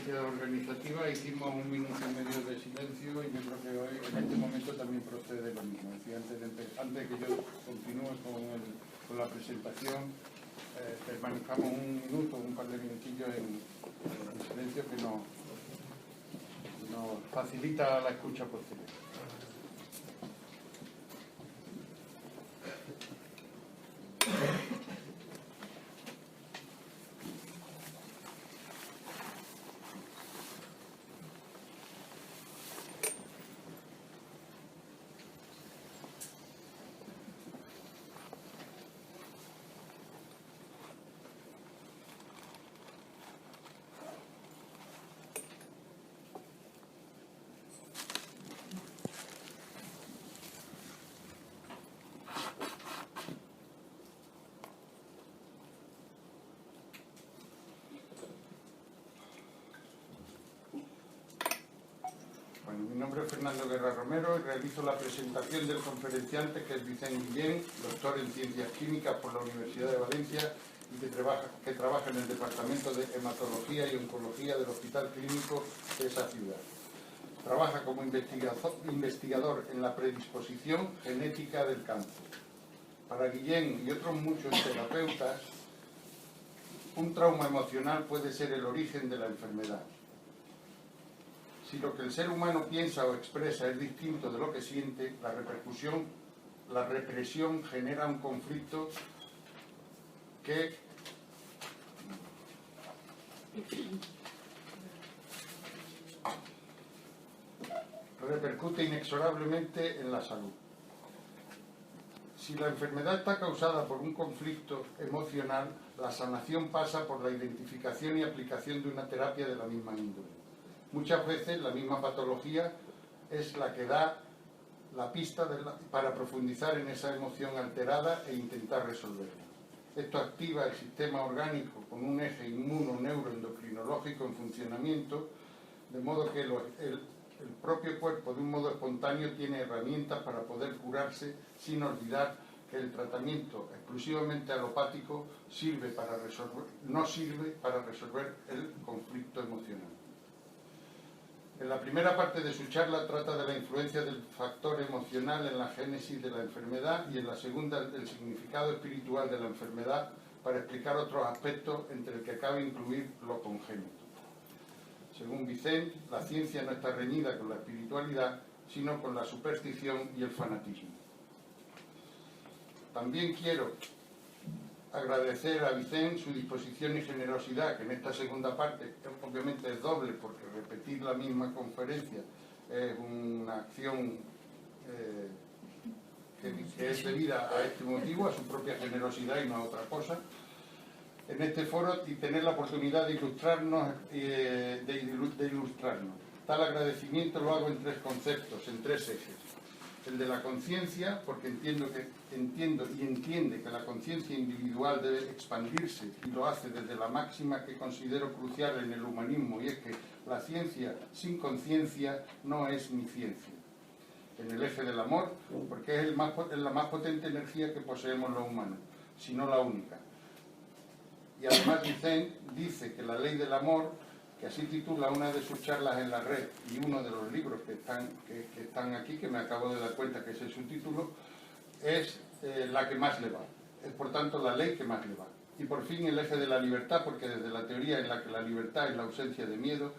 diferencias organizativas, hicimos 1 minuto y medio de silencio y yo creo que hoy, en este momento, también procede lo mismo. Es decir, antes de que yo continúe con la presentación, permanezcamos 1 minuto, un par de minutillos en silencio, que nos facilita la escucha posterior. Mi nombre es Fernando Guerra Romero y realizo la presentación del conferenciante, que es Vicent Guillén, doctor en Ciencias Químicas por la Universidad de Valencia y que trabaja en el Departamento de Hematología y Oncología del Hospital Clínico de esa ciudad. Trabaja como investigador en la predisposición genética del cáncer. Para Guillén y otros muchos terapeutas, un trauma emocional puede ser el origen de la enfermedad. Si lo que el ser humano piensa o expresa es distinto de lo que siente, la represión genera un conflicto que repercute inexorablemente en la salud. Si la enfermedad está causada por un conflicto emocional, la sanación pasa por la identificación y aplicación de una terapia de la misma índole. Muchas veces la misma patología es la que da la pista para profundizar en esa emoción alterada e intentar resolverla. Esto activa el sistema orgánico con un eje inmuno-neuroendocrinológico en funcionamiento, de modo que el propio cuerpo, de un modo espontáneo, tiene herramientas para poder curarse, sin olvidar que el tratamiento exclusivamente alopático no sirve para resolver el conflicto emocional. En la primera parte de su charla trata de la influencia del factor emocional en la génesis de la enfermedad y en la segunda del significado espiritual de la enfermedad, para explicar otros aspectos entre el que cabe incluir lo congénito. Según Vicent, la ciencia no está reñida con la espiritualidad, sino con la superstición y el fanatismo. También quiero agradecer a Vicent su disposición y generosidad, que en esta segunda parte obviamente es doble, porque repetir la misma conferencia es una acción que es debida a este motivo, a su propia generosidad y no a otra cosa, en este foro, y tener la oportunidad de ilustrarnos. Tal agradecimiento lo hago en 3 conceptos, en 3 ejes. El de la conciencia, porque entiende que la conciencia individual debe expandirse, y lo hace desde la máxima que considero crucial en el humanismo, y es que la ciencia sin conciencia no es ni ciencia. En el eje del amor, porque es la más potente energía que poseemos los humanos, si no la única. Y además Vicent dice que la ley del amor, que así titula una de sus charlas en la red y uno de los libros que están aquí, que me acabo de dar cuenta que ese es su título, es la que más le va. Es, por tanto, la ley que más le va. Y por fin el eje de la libertad, porque desde la teoría en la que la libertad es la ausencia de miedo,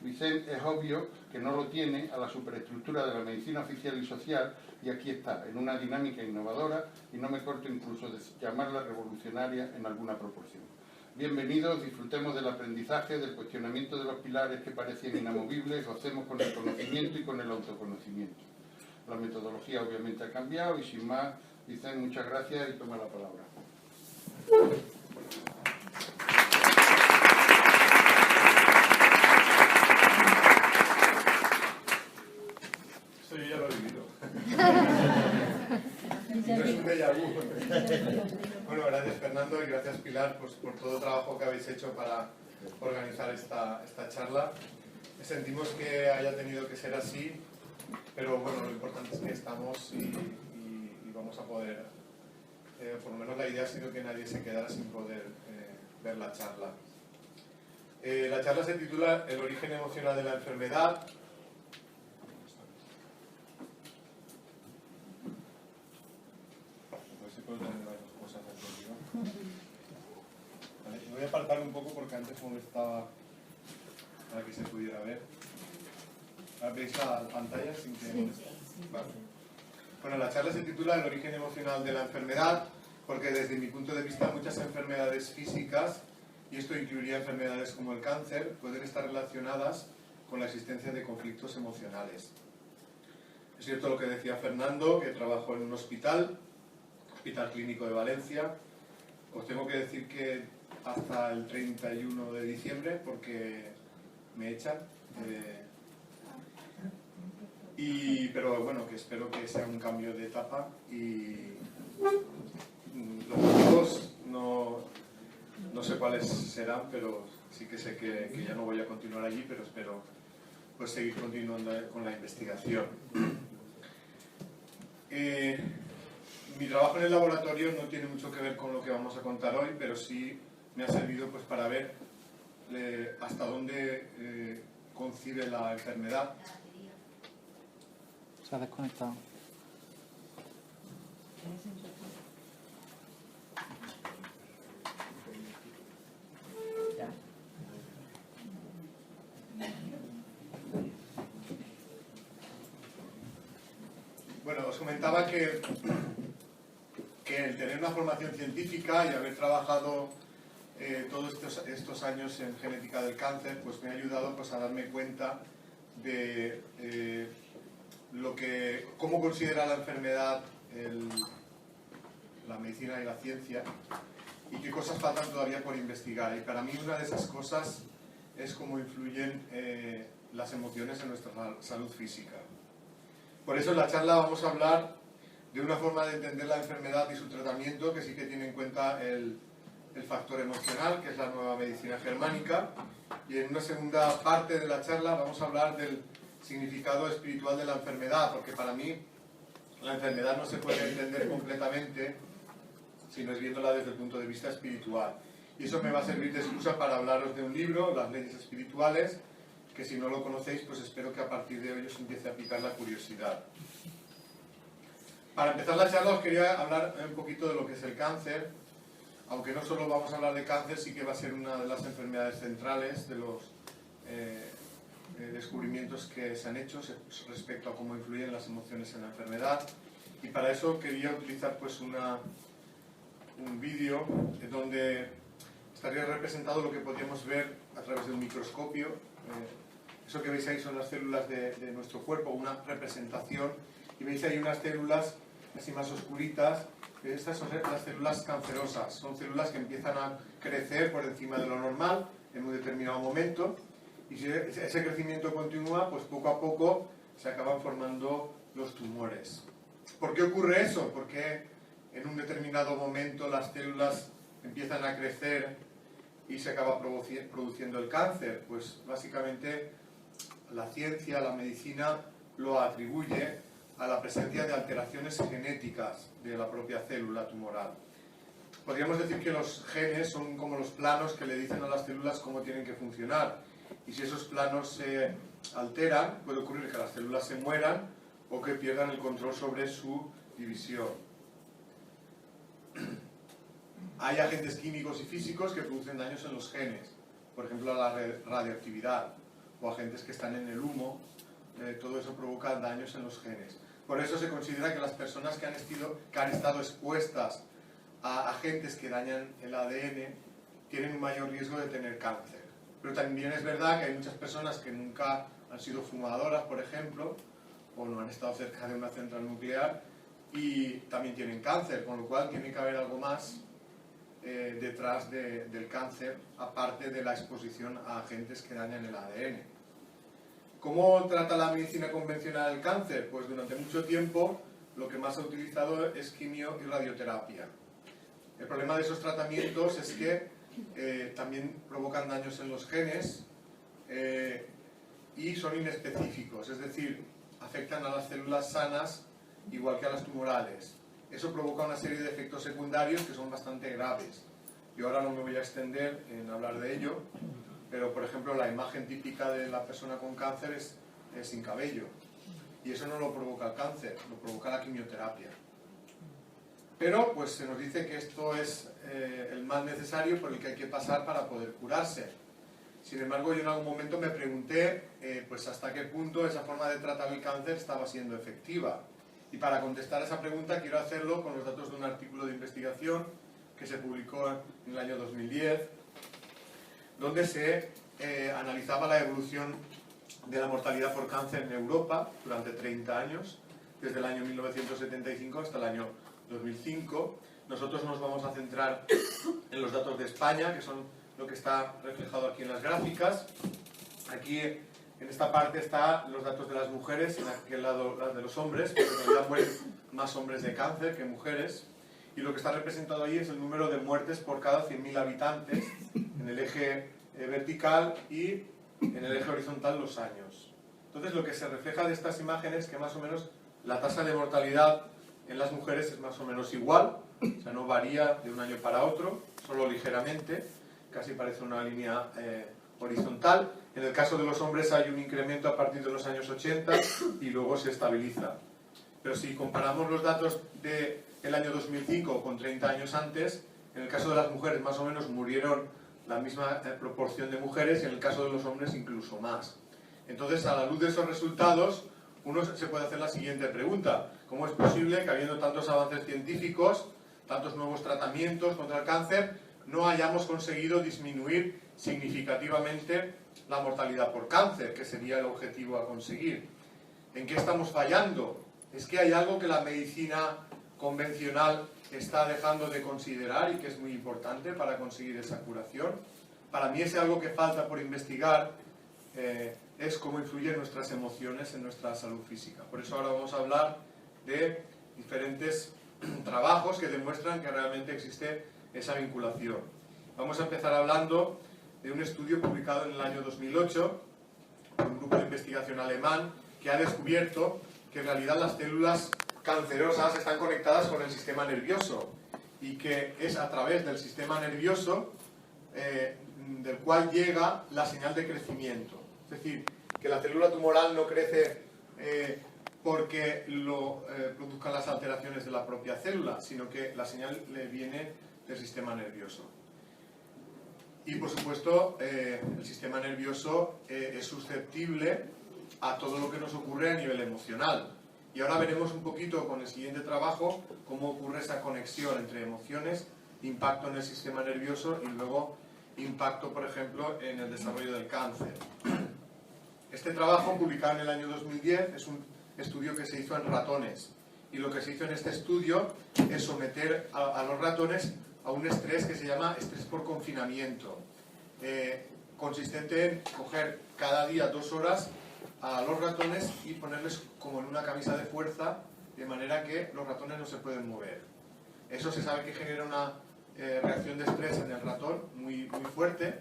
Vicent es obvio que no lo tiene a la superestructura de la medicina oficial y social, y aquí está, en una dinámica innovadora, y no me corto incluso de llamarla revolucionaria en alguna proporción. Bienvenidos, disfrutemos del aprendizaje, del cuestionamiento de los pilares que parecían inamovibles, gocemos con el conocimiento y con el autoconocimiento. La metodología obviamente ha cambiado y sin más, Vicent, muchas gracias y toma la palabra. Esto yo ya lo he vivido. No es un déjà vu. Bueno, gracias Fernando y gracias Pilar por todo el trabajo que habéis hecho para organizar esta charla. Sentimos que haya tenido que ser así, pero bueno, lo importante es que estamos y vamos a poder, por lo menos la idea ha sido que nadie se quedara sin poder ver la charla. La charla se titula El origen emocional de la enfermedad. Vale, me voy a apartar un poco porque antes molestaba para que se pudiera ver. ¿Veis la pantalla sin que moleste? Vale. Bueno, la charla se titula El origen emocional de la enfermedad, porque desde mi punto de vista muchas enfermedades físicas, y esto incluiría enfermedades como el cáncer, pueden estar relacionadas con la existencia de conflictos emocionales. Es cierto lo que decía Fernando, que trabajó en un hospital clínico de Valencia. Os tengo que decir que hasta el 31 de diciembre, porque me echan. Pero bueno, que espero que sea un cambio de etapa y los motivos no sé cuáles serán, pero sí que sé que ya no voy a continuar allí, pero espero pues seguir continuando con la investigación. Mi trabajo en el laboratorio no tiene mucho que ver con lo que vamos a contar hoy, pero sí me ha servido pues para ver hasta dónde concibe la enfermedad. Se ha desconectado. Bueno, os comentaba que el tener una formación científica y haber trabajado todos estos años en genética del cáncer, pues me ha ayudado pues a darme cuenta de cómo considera la enfermedad la medicina y la ciencia y qué cosas faltan todavía por investigar. Y para mí una de esas cosas es cómo influyen las emociones en nuestra salud física. Por eso en la charla vamos a hablar de una forma de entender la enfermedad y su tratamiento que sí que tiene en cuenta el factor emocional, que es la nueva medicina germánica. Y en una segunda parte de la charla vamos a hablar del significado espiritual de la enfermedad, porque para mí la enfermedad no se puede entender completamente si no es viéndola desde el punto de vista espiritual. Y eso me va a servir de excusa para hablaros de un libro, Las leyes espirituales, que si no lo conocéis, pues espero que a partir de hoy os empiece a picar la curiosidad. Para empezar la charla os quería hablar un poquito de lo que es el cáncer, aunque no solo vamos a hablar de cáncer, sí que va a ser una de las enfermedades centrales de los descubrimientos que se han hecho respecto a cómo influyen las emociones en la enfermedad. Y para eso quería utilizar pues un vídeo donde estaría representado lo que podríamos ver a través de un microscopio. Eso que veis ahí son las células de nuestro cuerpo, una representación, y veis ahí unas células así más oscuritas. Estas son las células cancerosas, son células que empiezan a crecer por encima de lo normal en un determinado momento, y si ese crecimiento continúa, pues poco a poco se acaban formando los tumores. ¿Por qué ocurre eso? ¿Por qué en un determinado momento las células empiezan a crecer y se acaba produciendo el cáncer? Pues básicamente la ciencia, la medicina, lo atribuye a la presencia de alteraciones genéticas de la propia célula tumoral. Podríamos decir que los genes son como los planos que le dicen a las células cómo tienen que funcionar. Y si esos planos se alteran, puede ocurrir que las células se mueran o que pierdan el control sobre su división. Hay agentes químicos y físicos que producen daños en los genes, por ejemplo la radioactividad o agentes que están en el humo, todo eso provoca daños en los genes. Por eso se considera que las personas que han estado expuestas a agentes que dañan el ADN tienen un mayor riesgo de tener cáncer. Pero también es verdad que hay muchas personas que nunca han sido fumadoras, por ejemplo, o no han estado cerca de una central nuclear y también tienen cáncer, con lo cual tiene que haber algo más detrás del cáncer, aparte de la exposición a agentes que dañan el ADN. ¿Cómo trata la medicina convencional el cáncer? Pues durante mucho tiempo lo que más se ha utilizado es quimio y radioterapia. El problema de esos tratamientos es que también provocan daños en los genes y son inespecíficos, es decir, afectan a las células sanas igual que a las tumorales. Eso provoca una serie de efectos secundarios que son bastante graves. Yo ahora no me voy a extender en hablar de ello, pero por ejemplo la imagen típica de la persona con cáncer es sin cabello, y eso no lo provoca el cáncer, lo provoca la quimioterapia. Pero pues se nos dice que esto es el mal necesario por el que hay que pasar para poder curarse. Sin embargo, yo en algún momento me pregunté pues hasta qué punto esa forma de tratar el cáncer estaba siendo efectiva. Y para contestar a esa pregunta quiero hacerlo con los datos de un artículo de investigación que se publicó en el año 2010, donde se analizaba la evolución de la mortalidad por cáncer en Europa durante 30 años, desde el año 1975 hasta el año 2005. Nosotros nos vamos a centrar en los datos de España, que son lo que está reflejado aquí en las gráficas. Aquí en esta parte están los datos de las mujeres y en aquel lado las de los hombres, porque en realidad mueren más hombres de cáncer que mujeres. Y lo que está representado ahí es el número de muertes por cada 100.000 habitantes en el eje vertical y en el eje horizontal los años. Entonces lo que se refleja de estas imágenes es que más o menos la tasa de mortalidad en las mujeres es más o menos igual, o sea, no varía de un año para otro, solo ligeramente, casi parece una línea horizontal. En el caso de los hombres hay un incremento a partir de los años 80 y luego se estabiliza. Pero si comparamos los datos del año 2005 con 30 años antes, en el caso de las mujeres más o menos murieron la misma proporción de mujeres y en el caso de los hombres incluso más. Entonces, a la luz de esos resultados, uno se puede hacer la siguiente pregunta: ¿cómo es posible que habiendo tantos avances científicos, tantos nuevos tratamientos contra el cáncer, no hayamos conseguido disminuir significativamente la mortalidad por cáncer, que sería el objetivo a conseguir? ¿En qué estamos fallando? ¿Es que hay algo que la medicina convencional está dejando de considerar y que es muy importante para conseguir esa curación? Para mí es algo que falta por investigar, es cómo influyen nuestras emociones en nuestra salud física. Por eso ahora vamos a hablar de diferentes trabajos que demuestran que realmente existe esa vinculación. Vamos a empezar hablando de un estudio publicado en el año 2008 por un grupo de investigación alemán que ha descubierto que en realidad las células cancerosas están conectadas con el sistema nervioso y que es a través del sistema nervioso del cual llega la señal de crecimiento. Es decir, que la célula tumoral no crece porque lo produzcan las alteraciones de la propia célula, sino que la señal le viene del sistema nervioso. Y por supuesto, el sistema nervioso es susceptible a todo lo que nos ocurre a nivel emocional. Y ahora veremos un poquito con el siguiente trabajo cómo ocurre esa conexión entre emociones, impacto en el sistema nervioso y luego impacto, por ejemplo, en el desarrollo del cáncer. Este trabajo, publicado en el año 2010, es un estudio que se hizo en ratones. Y lo que se hizo en este estudio es someter a los ratones a un estrés que se llama estrés por confinamiento, consistente en coger cada día 2 horas a los ratones y ponerles como en una camisa de fuerza, de manera que los ratones no se pueden mover. Eso se sabe que genera una reacción de estrés en el ratón muy fuerte,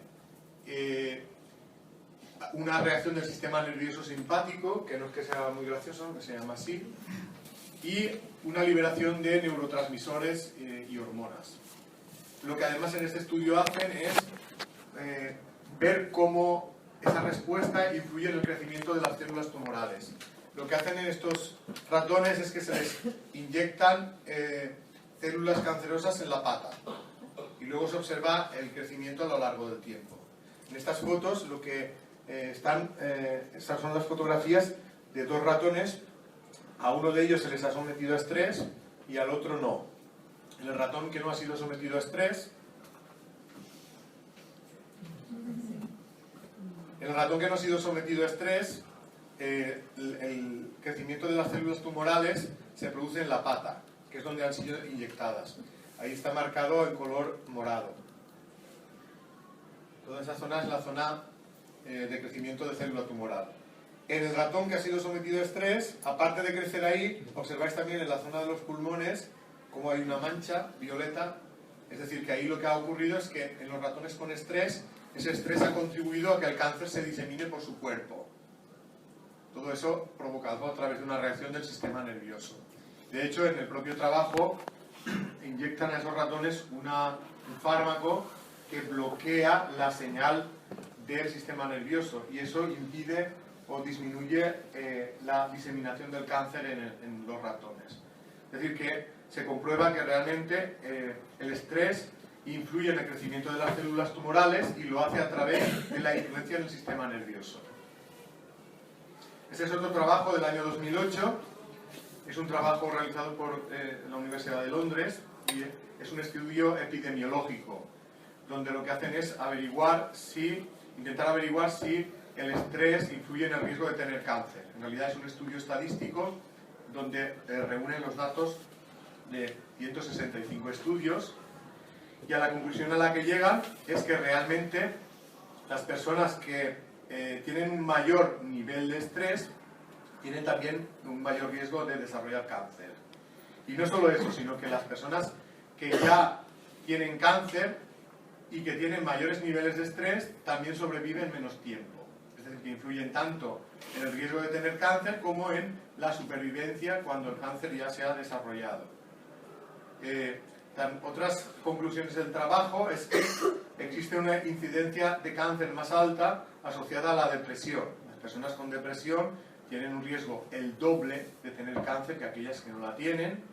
una reacción del sistema nervioso simpático, que no es que sea muy gracioso, que se llama así, y una liberación de neurotransmisores y hormonas. Lo que además en este estudio hacen es ver cómo esa respuesta influye en el crecimiento de las células tumorales. Lo que hacen en estos ratones es que se les inyectan células cancerosas en la pata y luego se observa el crecimiento a lo largo del tiempo. En estas fotos lo que estas son las fotografías de 2 ratones. A uno de ellos se les ha sometido a estrés y al otro no. En el ratón que no ha sido sometido a estrés, el crecimiento de las células tumorales se produce en la pata, que es donde han sido inyectadas. Ahí está marcado en color morado. Toda esa zona es la zona de crecimiento de célula tumoral. En el ratón que ha sido sometido a estrés, aparte de crecer ahí, observáis también en la zona de los pulmones como hay una mancha violeta. Es decir, que ahí lo que ha ocurrido es que en los ratones con estrés, ese estrés ha contribuido a que el cáncer se disemine por su cuerpo. Todo eso provocado a través de una reacción del sistema nervioso. De hecho, en el propio trabajo inyectan a esos ratones un fármaco que bloquea la señal del sistema nervioso, y eso impide o disminuye la diseminación del cáncer en los ratones. Es decir, que se comprueba que realmente el estrés influye en el crecimiento de las células tumorales y lo hace a través de la influencia en el sistema nervioso. Este es otro trabajo del año 2008, es un trabajo realizado por la Universidad de Londres y es un estudio epidemiológico, donde lo que hacen es intentar averiguar si el estrés influye en el riesgo de tener cáncer. En realidad es un estudio estadístico donde reúnen los datos de 165 estudios, y a la conclusión a la que llegan es que realmente las personas que tienen un mayor nivel de estrés tienen también un mayor riesgo de desarrollar cáncer. Y no solo eso, sino que las personas que ya tienen cáncer y que tienen mayores niveles de estrés también sobreviven menos tiempo. Es decir, que influyen tanto en el riesgo de tener cáncer como en la supervivencia cuando el cáncer ya se ha desarrollado. Otras conclusiones del trabajo es que existe una incidencia de cáncer más alta asociada a la depresión. Las personas con depresión tienen un riesgo el doble de tener cáncer que aquellas que no la tienen.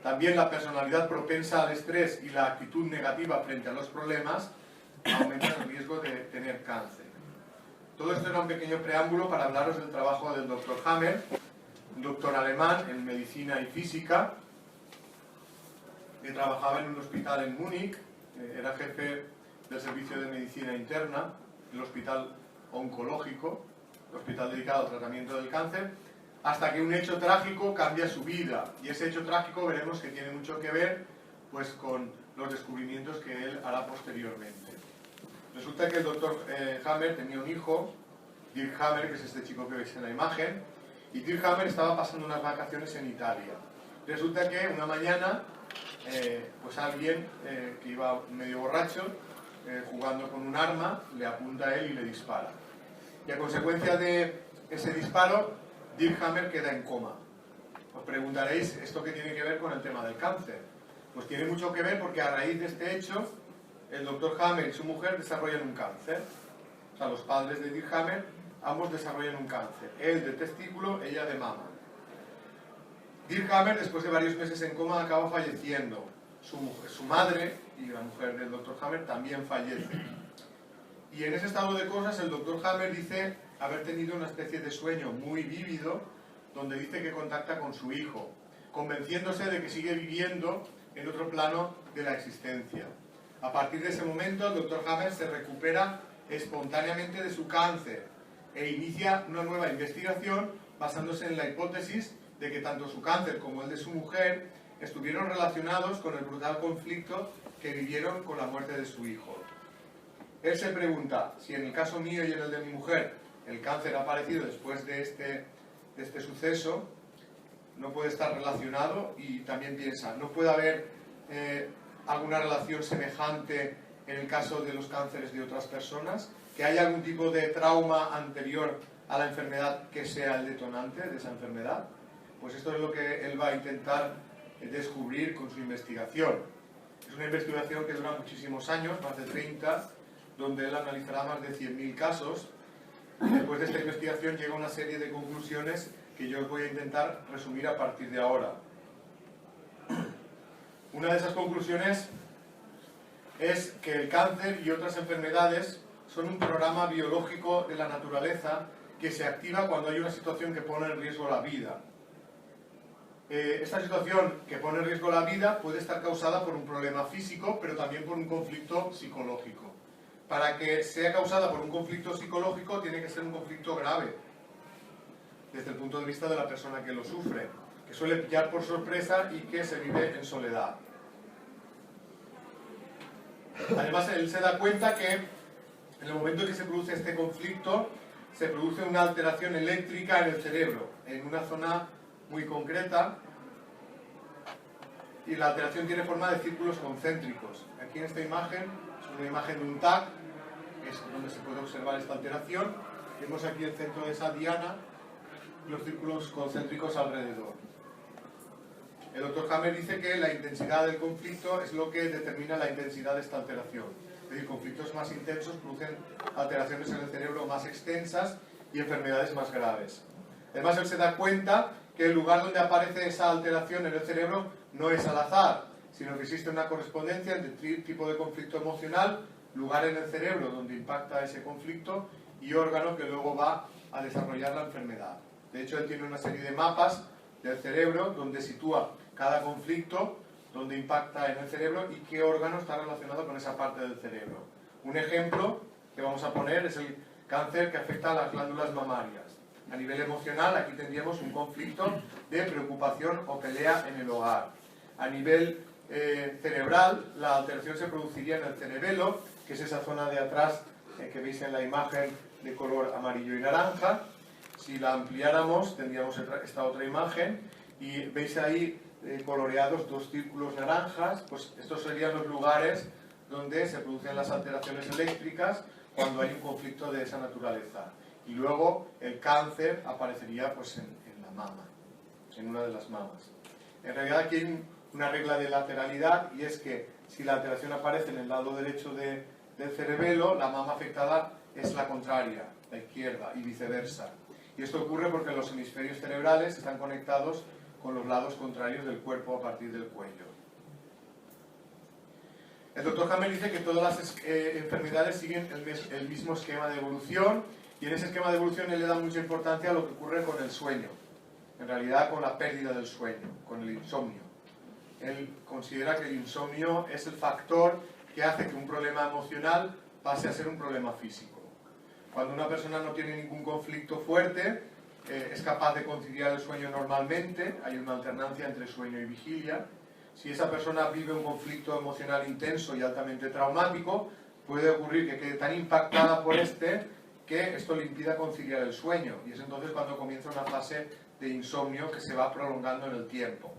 También la personalidad propensa al estrés y la actitud negativa frente a los problemas aumentan el riesgo de tener cáncer. Todo esto era un pequeño preámbulo para hablaros del trabajo del Dr. Hammer, un doctor alemán en medicina y física, que trabajaba en un hospital en Múnich, era jefe del servicio de medicina interna, el hospital oncológico, el hospital dedicado al tratamiento del cáncer, hasta que un hecho trágico cambia su vida. Y ese hecho trágico veremos que tiene mucho que ver pues, con los descubrimientos que él hará posteriormente. Resulta que el doctor Hammer tenía un hijo, Dirk Hammer, que es este chico que veis en la imagen, y Dirk Hammer estaba pasando unas vacaciones en Italia. Resulta que una mañana pues alguien que iba medio borracho, jugando con un arma, le apunta a él y le dispara. Y a consecuencia de ese disparo, Dirk Hammer queda en coma. Os preguntaréis, ¿esto qué tiene que ver con el tema del cáncer? Pues tiene mucho que ver porque a raíz de este hecho, el doctor Hammer y su mujer desarrollan un cáncer. O sea, los padres de Dirk Hammer, ambos desarrollan un cáncer. Él de testículo, ella de mama. Dirk Hammer, después de varios meses en coma, acaba falleciendo. Su madre y la mujer del doctor Hammer también fallecen. Y en ese estado de cosas, el doctor Hammer dice haber tenido una especie de sueño muy vívido, donde dice que contacta con su hijo, convenciéndose de que sigue viviendo en otro plano de la existencia. A partir de ese momento, el doctor Hammer se recupera espontáneamente de su cáncer e inicia una nueva investigación basándose en la hipótesis de que tanto su cáncer como el de su mujer estuvieron relacionados con el brutal conflicto que vivieron con la muerte de su hijo. Él se pregunta si en el caso mío y en el de mi mujer el cáncer ha aparecido después de este suceso, no puede estar relacionado, y también piensa, ¿no puede haber alguna relación semejante en el caso de los cánceres de otras personas? ¿Que haya algún tipo de trauma anterior a la enfermedad que sea el detonante de esa enfermedad? Pues esto es lo que él va a intentar descubrir con su investigación. Es una investigación que dura muchísimos años, más de 30, donde él analizará más de 100.000 casos. Y después de esta investigación llega una serie de conclusiones que yo os voy a intentar resumir a partir de ahora. Una de esas conclusiones es que el cáncer y otras enfermedades son un programa biológico de la naturaleza que se activa cuando hay una situación que pone en riesgo la vida. Esta situación que pone en riesgo la vida puede estar causada por un problema físico, pero también por un conflicto psicológico. Para que sea causada por un conflicto psicológico, tiene que ser un conflicto grave, desde el punto de vista de la persona que lo sufre, que suele pillar por sorpresa y que se vive en soledad. Además, él se da cuenta que en el momento en que se produce este conflicto, se produce una alteración eléctrica en el cerebro, en una zona muy concreta, y la alteración tiene forma de círculos concéntricos. Aquí en esta imagen es una imagen de un TAC, que es donde se puede observar esta alteración. Vemos aquí el centro de esa diana, los círculos concéntricos alrededor. El doctor Hammer dice que la intensidad del conflicto es lo que determina la intensidad de esta alteración. Es decir, conflictos más intensos producen alteraciones en el cerebro más extensas y enfermedades más graves. Además, él se da cuenta que el lugar donde aparece esa alteración en el cerebro no es al azar, sino que existe una correspondencia entre tipo de conflicto emocional, lugar en el cerebro donde impacta ese conflicto y órgano que luego va a desarrollar la enfermedad. De hecho, él tiene una serie de mapas del cerebro donde sitúa cada conflicto, donde impacta en el cerebro y qué órgano está relacionado con esa parte del cerebro. Un ejemplo que vamos a poner es el cáncer que afecta a las glándulas mamarias. A nivel emocional, aquí tendríamos un conflicto de preocupación o pelea en el hogar. A nivel cerebral, la alteración se produciría en el cerebelo, que es esa zona de atrás que veis en la imagen de color amarillo y naranja. Si la ampliáramos, tendríamos esta otra imagen y veis ahí coloreados dos círculos naranjas. Pues estos serían los lugares donde se producen las alteraciones eléctricas cuando hay un conflicto de esa naturaleza. Y luego el cáncer aparecería pues en la mama, en una de las mamas. En realidad aquí hay una regla de lateralidad, y es que si la alteración aparece en el lado derecho del cerebelo, la mama afectada es la contraria, la izquierda, y viceversa. Y esto ocurre porque los hemisferios cerebrales están conectados con los lados contrarios del cuerpo a partir del cuello. El doctor Hammer dice que todas las enfermedades siguen el mismo esquema de evolución, y en ese esquema de evolución él le da mucha importancia a lo que ocurre con el sueño, en realidad con la pérdida del sueño, con el insomnio. Él considera que el insomnio es el factor que hace que un problema emocional pase a ser un problema físico. Cuando una persona no tiene ningún conflicto fuerte, es capaz de conciliar el sueño normalmente, hay una alternancia entre sueño y vigilia. Si esa persona vive un conflicto emocional intenso y altamente traumático, puede ocurrir que quede tan impactada por que esto le impida conciliar el sueño, y es entonces cuando comienza una fase de insomnio que se va prolongando en el tiempo.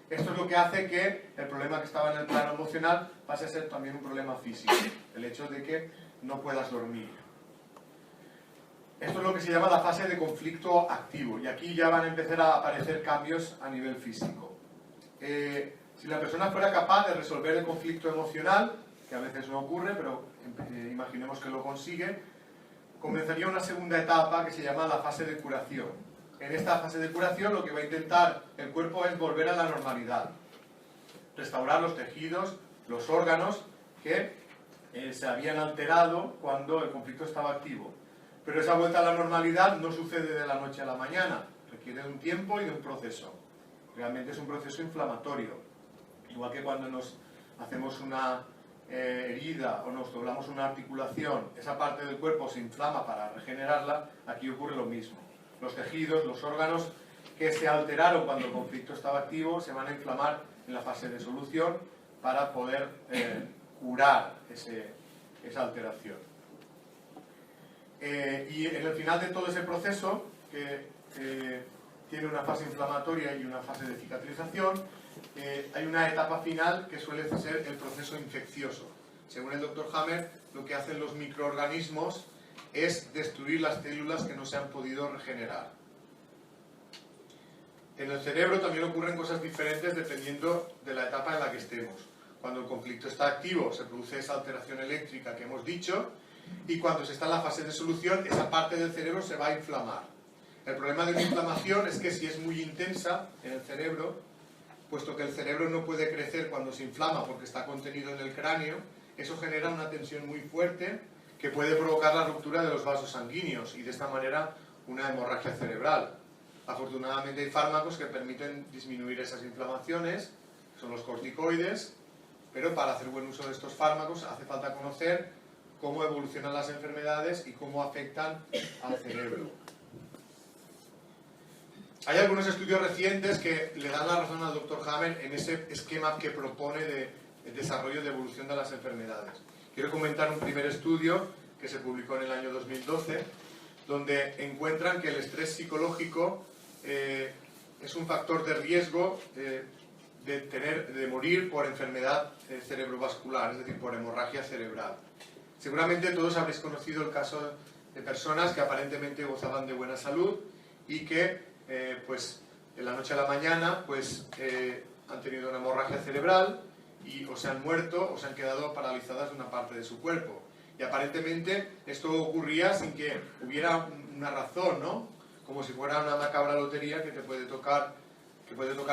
Esto es lo que hace que el problema que estaba en el plano emocional pase a ser también un problema físico, el hecho de que no puedas dormir. Esto es lo que se llama la fase de conflicto activo, y aquí ya van a empezar a aparecer cambios a nivel físico. Si la persona fuera capaz de resolver el conflicto emocional, que a veces no ocurre, pero imaginemos que lo consigue, comenzaría una segunda etapa que se llama la fase de curación. En esta fase de curación lo que va a intentar el cuerpo es volver a la normalidad, restaurar los tejidos, los órganos que se habían alterado cuando el conflicto estaba activo. Pero esa vuelta a la normalidad no sucede de la noche a la mañana, requiere de un tiempo y de un proceso. Realmente es un proceso inflamatorio. Igual que cuando nos hacemos una herida o nos doblamos una articulación, esa parte del cuerpo se inflama para regenerarla, aquí ocurre lo mismo. Los tejidos, los órganos que se alteraron cuando el conflicto estaba activo se van a inflamar en la fase de solución para poder curar esa alteración. Y en el final de todo ese proceso, que tiene una fase inflamatoria y una fase de cicatrización, hay una etapa final que suele ser el proceso infeccioso. Según el Dr. Hammer, lo que hacen los microorganismos es destruir las células que no se han podido regenerar. En el cerebro también ocurren cosas diferentes dependiendo de la etapa en la que estemos. Cuando el conflicto está activo se produce esa alteración eléctrica que hemos dicho, y cuando se está en la fase de solución esa parte del cerebro se va a inflamar. El problema de una inflamación es que si es muy intensa en el cerebro, puesto que el cerebro no puede crecer cuando se inflama porque está contenido en el cráneo, eso genera una tensión muy fuerte que puede provocar la ruptura de los vasos sanguíneos y de esta manera una hemorragia cerebral. Afortunadamente hay fármacos que permiten disminuir esas inflamaciones, son los corticoides, pero para hacer buen uso de estos fármacos hace falta conocer cómo evolucionan las enfermedades y cómo afectan al cerebro. Hay algunos estudios recientes que le dan la razón al Dr. Hammer en ese esquema que propone de desarrollo de evolución de las enfermedades. Quiero comentar un primer estudio que se publicó en el año 2012, donde encuentran que el estrés psicológico es un factor de riesgo de morir por enfermedad cerebrovascular, es decir, por hemorragia cerebral. Seguramente todos habréis conocido el caso de personas que aparentemente gozaban de buena salud y que pues de la noche a la mañana pues han tenido una hemorragia cerebral y o se han muerto o se han quedado paralizadas de una parte de su cuerpo. Y aparentemente esto ocurría sin que hubiera una razón, ¿no? Como si fuera una macabra lotería que te puede tocar,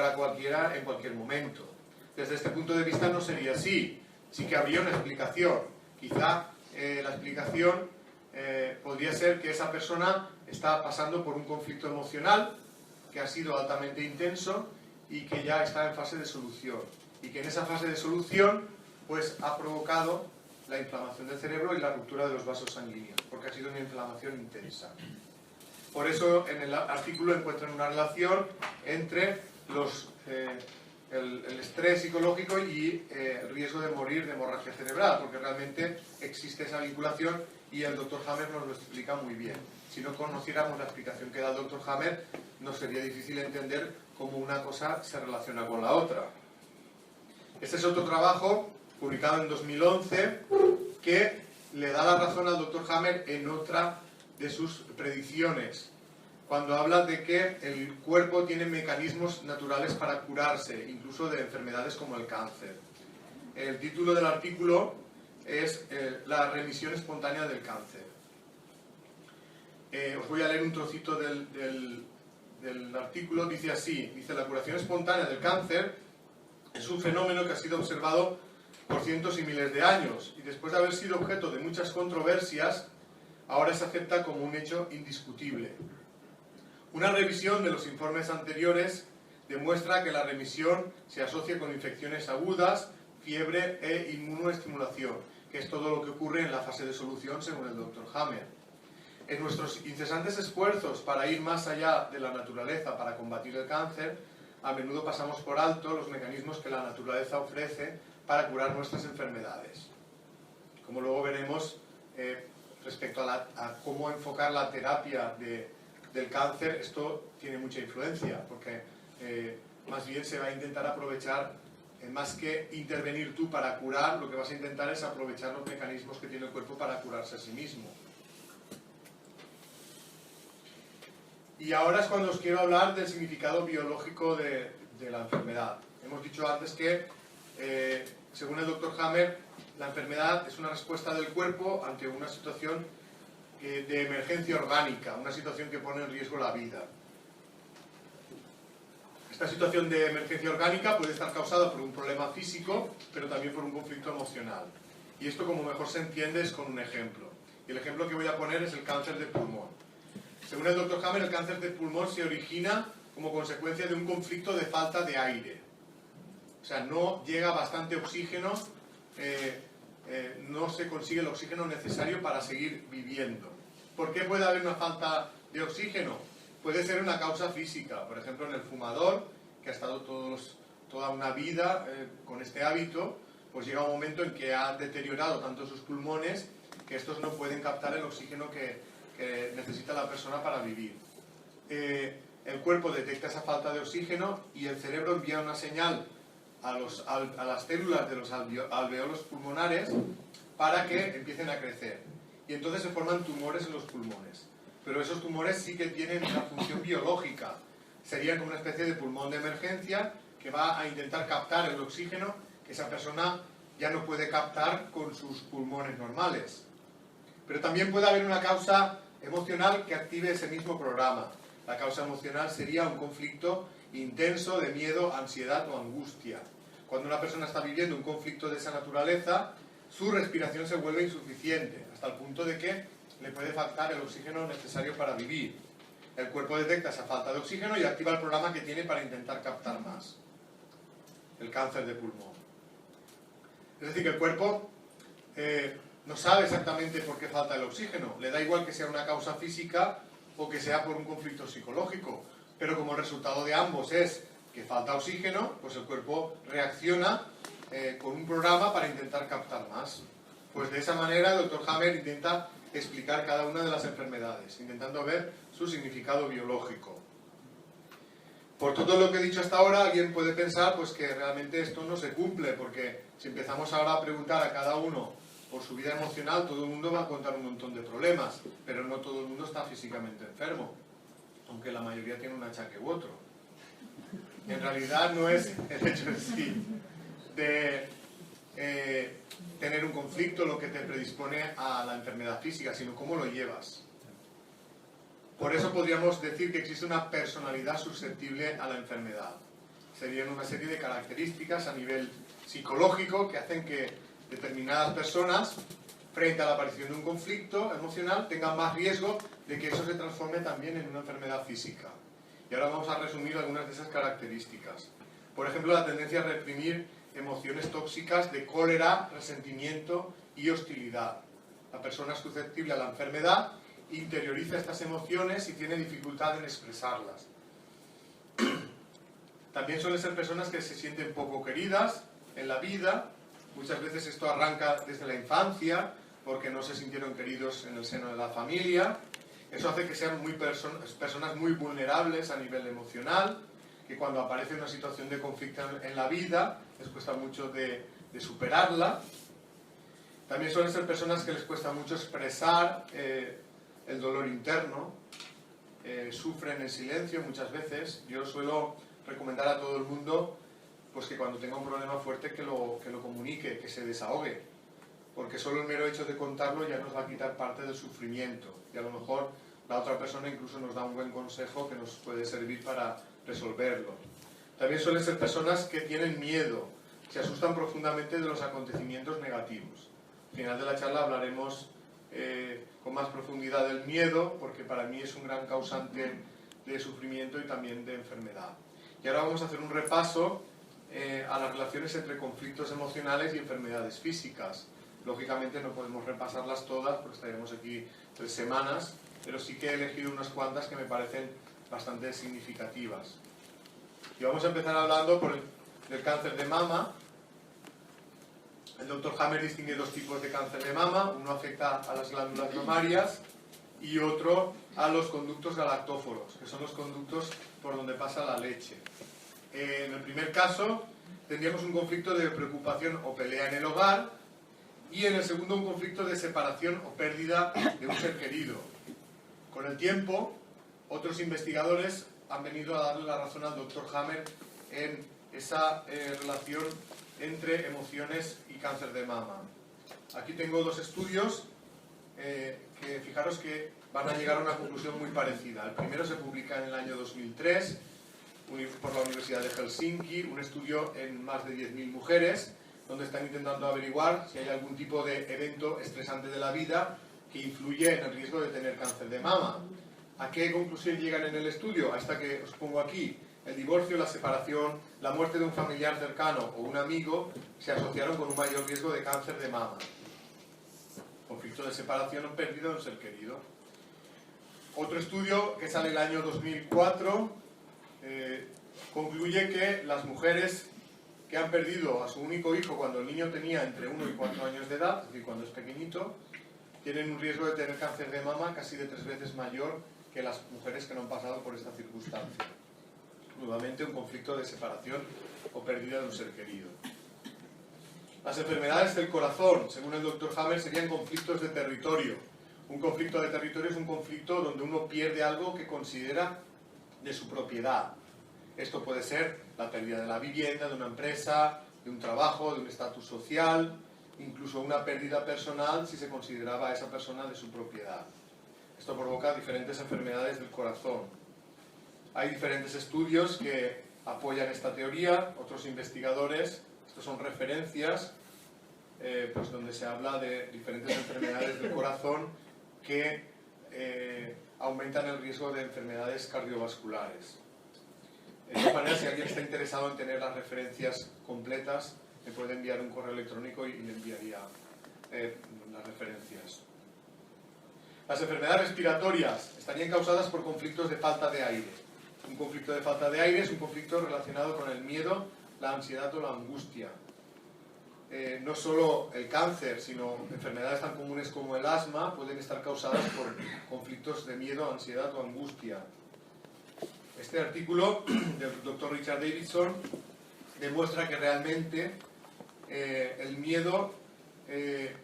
a cualquiera en cualquier momento. Desde este punto de vista no sería así. Sí que habría una explicación. Quizá la explicación podría ser que esa persona está pasando por un conflicto emocional que ha sido altamente intenso y que ya está en fase de solución. Y que en esa fase de solución pues ha provocado la inflamación del cerebro y la ruptura de los vasos sanguíneos, porque ha sido una inflamación intensa. Por eso en el artículo encuentran una relación entre el estrés psicológico y el riesgo de morir de hemorragia cerebral, porque realmente existe esa vinculación y el Dr. Hammer nos lo explica muy bien. Si no conociéramos la explicación que da el Dr. Hammer, nos sería difícil entender cómo una cosa se relaciona con la otra. Este es otro trabajo publicado en 2011 que le da la razón al Dr. Hammer en otra de sus predicciones, cuando habla de que el cuerpo tiene mecanismos naturales para curarse, incluso de enfermedades como el cáncer. El título del artículo es La remisión espontánea del cáncer. Os voy a leer un trocito del artículo. Dice así, dice: la curación espontánea del cáncer es un fenómeno que ha sido observado por cientos y miles de años y después de haber sido objeto de muchas controversias, ahora se acepta como un hecho indiscutible. Una revisión de los informes anteriores demuestra que la remisión se asocia con infecciones agudas, fiebre e inmunoestimulación, que es todo lo que ocurre en la fase de solución según el Dr. Hammer. En nuestros incesantes esfuerzos para ir más allá de la naturaleza para combatir el cáncer, a menudo pasamos por alto los mecanismos que la naturaleza ofrece para curar nuestras enfermedades. Como luego veremos respecto a cómo enfocar la terapia del cáncer, esto tiene mucha influencia, porque más bien se va a intentar aprovechar, más que intervenir tú para curar, lo que vas a intentar es aprovechar los mecanismos que tiene el cuerpo para curarse a sí mismo. Y ahora es cuando os quiero hablar del significado biológico de la enfermedad. Hemos dicho antes que, según el Dr. Hammer, la enfermedad es una respuesta del cuerpo ante una situación de emergencia orgánica, una situación que pone en riesgo la vida. Esta situación de emergencia orgánica puede estar causada por un problema físico, pero también por un conflicto emocional. Y esto, como mejor se entiende, es con un ejemplo. Y el ejemplo que voy a poner es el cáncer de pulmón. Según el Dr. Hammer, el cáncer de pulmón se origina como consecuencia de un conflicto de falta de aire. O sea, no llega bastante oxígeno, no se consigue el oxígeno necesario para seguir viviendo. ¿Por qué puede haber una falta de oxígeno? Puede ser una causa física, por ejemplo en el fumador, que ha estado toda una vida con este hábito, pues llega un momento en que ha deteriorado tanto sus pulmones que estos no pueden captar el oxígeno que necesita la persona para vivir. El cuerpo detecta esa falta de oxígeno y el cerebro envía una señal a las células de los alveolos pulmonares para que empiecen a crecer. Y entonces se forman tumores en los pulmones. Pero esos tumores sí que tienen una función biológica. Serían como una especie de pulmón de emergencia que va a intentar captar el oxígeno que esa persona ya no puede captar con sus pulmones normales. Pero también puede haber una causa emocional que active ese mismo programa. La causa emocional sería un conflicto intenso de miedo, ansiedad o angustia. Cuando una persona está viviendo un conflicto de esa naturaleza, su respiración se vuelve insuficiente, hasta el punto de que le puede faltar el oxígeno necesario para vivir. El cuerpo detecta esa falta de oxígeno y activa el programa que tiene para intentar captar más. El cáncer de pulmón. Es decir, que el cuerpo no sabe exactamente por qué falta el oxígeno. Le da igual que sea una causa física o que sea por un conflicto psicológico. Pero como el resultado de ambos es que falta oxígeno, pues el cuerpo reacciona con un programa para intentar captar más. Pues de esa manera el Dr. Hammer intenta explicar cada una de las enfermedades, intentando ver su significado biológico. Por todo lo que he dicho hasta ahora, alguien puede pensar pues, que realmente esto no se cumple, porque si empezamos ahora a preguntar a cada uno por su vida emocional, todo el mundo va a contar un montón de problemas, pero no todo el mundo está físicamente enfermo, aunque la mayoría tiene un achaque u otro. En realidad no es el hecho en sí tener un conflicto lo que te predispone a la enfermedad física, sino cómo lo llevas. Por eso podríamos decir que existe una personalidad susceptible a la enfermedad. Serían una serie de características a nivel psicológico que hacen que determinadas personas, frente a la aparición de un conflicto emocional, tengan más riesgo de que eso se transforme también en una enfermedad física. Y ahora vamos a resumir algunas de esas características. Por ejemplo, la tendencia a reprimir emociones tóxicas de cólera, resentimiento y hostilidad. La persona susceptible a la enfermedad interioriza estas emociones y tiene dificultad en expresarlas. También suelen ser personas que se sienten poco queridas en la vida. Muchas veces esto arranca desde la infancia, porque no se sintieron queridos en el seno de la familia. Eso hace que sean personas muy vulnerables a nivel emocional, que cuando aparece una situación de conflicto en la vida, les cuesta mucho de superarla. También suelen ser personas que les cuesta mucho expresar el dolor interno, sufren en silencio muchas veces. Yo suelo recomendar a todo el mundo pues que cuando tenga un problema fuerte que lo comunique, que se desahogue, porque solo el mero hecho de contarlo ya nos va a quitar parte del sufrimiento, y a lo mejor la otra persona incluso nos da un buen consejo que nos puede servir para resolverlo. También suelen ser personas que tienen miedo, se asustan profundamente de los acontecimientos negativos. Al final de la charla hablaremos con más profundidad del miedo, porque para mí es un gran causante de sufrimiento y también de enfermedad. Y ahora vamos a hacer un repaso a las relaciones entre conflictos emocionales y enfermedades físicas. Lógicamente no podemos repasarlas todas porque estaremos aquí 3 semanas, pero sí que he elegido unas cuantas que me parecen bastante significativas. Y vamos a empezar hablando del cáncer de mama. El Dr. Hammer distingue 2 tipos de cáncer de mama. Uno afecta a las glándulas mamarias y otro a los conductos galactóforos, que son los conductos por donde pasa la leche. En el primer caso tendríamos un conflicto de preocupación o pelea en el hogar, y en el segundo un conflicto de separación o pérdida de un ser querido. Con el tiempo, otros investigadores han venido a darle la razón al Dr. Hammer en esa relación entre emociones y cáncer de mama. Aquí tengo 2 estudios que fijaros que van a llegar a una conclusión muy parecida. El primero se publica en el año 2003 por la Universidad de Helsinki, un estudio en más de 10.000 mujeres, donde están intentando averiguar si hay algún tipo de evento estresante de la vida que influye en el riesgo de tener cáncer de mama. ¿A qué conclusión llegan en el estudio? A esta que os pongo aquí. El divorcio, la separación, la muerte de un familiar cercano o un amigo se asociaron con un mayor riesgo de cáncer de mama. Conflicto de separación o pérdida de un ser querido. Otro estudio que sale el año 2004 concluye que las mujeres que han perdido a su único hijo cuando el niño tenía entre 1 y 4 años de edad, es decir, cuando es pequeñito, tienen un riesgo de tener cáncer de mama casi de 3 veces mayor que las mujeres que no han pasado por esta circunstancia. Nuevamente un conflicto de separación o pérdida de un ser querido. Las enfermedades del corazón, según el Dr. Hammer, serían conflictos de territorio. Un conflicto de territorio es un conflicto donde uno pierde algo que considera de su propiedad. Esto puede ser la pérdida de la vivienda, de una empresa, de un trabajo, de un estatus social, incluso una pérdida personal si se consideraba a esa persona de su propiedad. Esto provoca diferentes enfermedades del corazón. Hay diferentes estudios que apoyan esta teoría, otros investigadores, estos son referencias, pues donde se habla de diferentes enfermedades del corazón que aumentan el riesgo de enfermedades cardiovasculares. De todas maneras, si alguien está interesado en tener las referencias completas, me puede enviar un correo electrónico y le enviaría las referencias. Las enfermedades respiratorias estarían causadas por conflictos de falta de aire. Un conflicto de falta de aire es un conflicto relacionado con el miedo, la ansiedad o la angustia. No solo el cáncer, sino enfermedades tan comunes como el asma pueden estar causadas por conflictos de miedo, ansiedad o angustia. Este artículo del Dr. Richard Davidson demuestra que realmente el miedo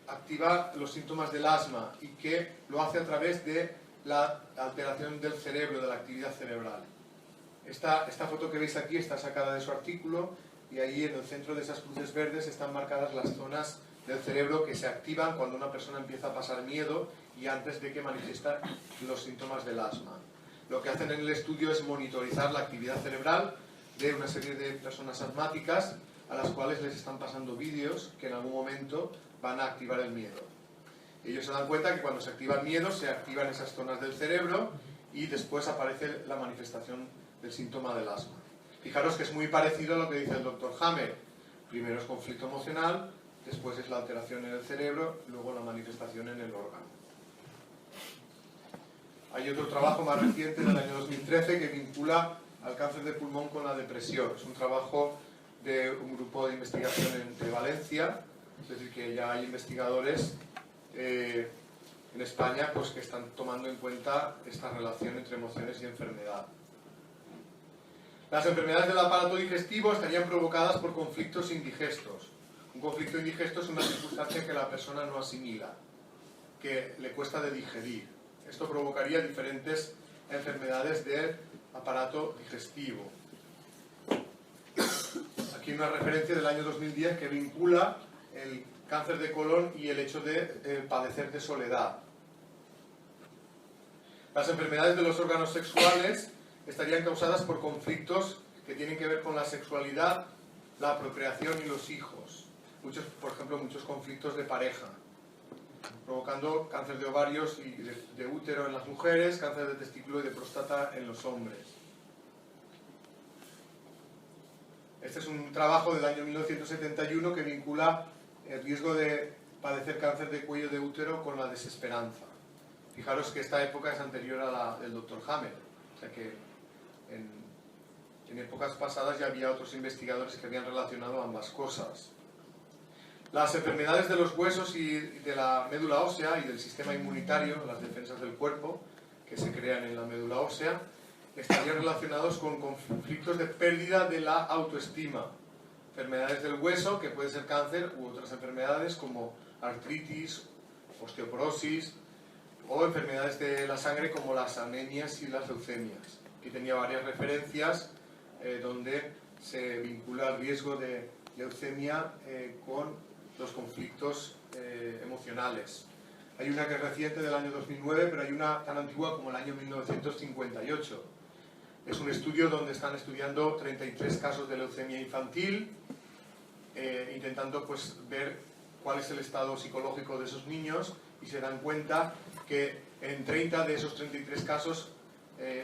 activa los síntomas del asma y que lo hace a través de la alteración del cerebro, de la actividad cerebral. Esta foto que veis aquí está sacada de su artículo y ahí en el centro de esas cruces verdes están marcadas las zonas del cerebro que se activan cuando una persona empieza a pasar miedo y antes de que manifiesta los síntomas del asma. Lo que hacen en el estudio es monitorizar la actividad cerebral de una serie de personas asmáticas a las cuales les están pasando vídeos que en algún momento van a activar el miedo. Ellos se dan cuenta que cuando se activa el miedo se activan esas zonas del cerebro y después aparece la manifestación del síntoma del asma. Fijaros que es muy parecido a lo que dice el Dr. Hammer. Primero es conflicto emocional, después es la alteración en el cerebro, luego la manifestación en el órgano. Hay otro trabajo más reciente del año 2013 que vincula al cáncer de pulmón con la depresión. Es un trabajo de un grupo de investigación de Valencia, es decir, que ya hay investigadores en España pues, que están tomando en cuenta esta relación entre emociones y enfermedad. Las enfermedades del aparato digestivo estarían provocadas por conflictos indigestos. Un conflicto indigesto es una circunstancia que la persona no asimila, que le cuesta de digerir. Esto provocaría diferentes enfermedades del aparato digestivo. Aquí una referencia del año 2010 que vincula el cáncer de colon y el hecho de padecer de soledad. Las enfermedades de los órganos sexuales estarían causadas por conflictos que tienen que ver con la sexualidad, la procreación y los hijos. Por ejemplo, muchos conflictos de pareja, provocando cáncer de ovarios y de útero en las mujeres, cáncer de testículo y de próstata en los hombres. Este es un trabajo del año 1971 que vincula el riesgo de padecer cáncer de cuello de útero con la desesperanza. Fijaros que esta época es anterior a la del Dr. Hammer, o sea que en épocas pasadas ya había otros investigadores que habían relacionado ambas cosas. Las enfermedades de los huesos y de la médula ósea y del sistema inmunitario, las defensas del cuerpo que se crean en la médula ósea, estarían relacionados con conflictos de pérdida de la autoestima. Enfermedades del hueso, que puede ser cáncer, u otras enfermedades como artritis, osteoporosis, o enfermedades de la sangre como las anemias y las leucemias. Aquí tenía varias referencias donde se vincula el riesgo de leucemia con los conflictos emocionales. Hay una que es reciente del año 2009, pero hay una tan antigua como el año 1958. Es un estudio donde están estudiando 33 casos de leucemia infantil, intentando pues, ver cuál es el estado psicológico de esos niños, y se dan cuenta que en 30 de esos 33 casos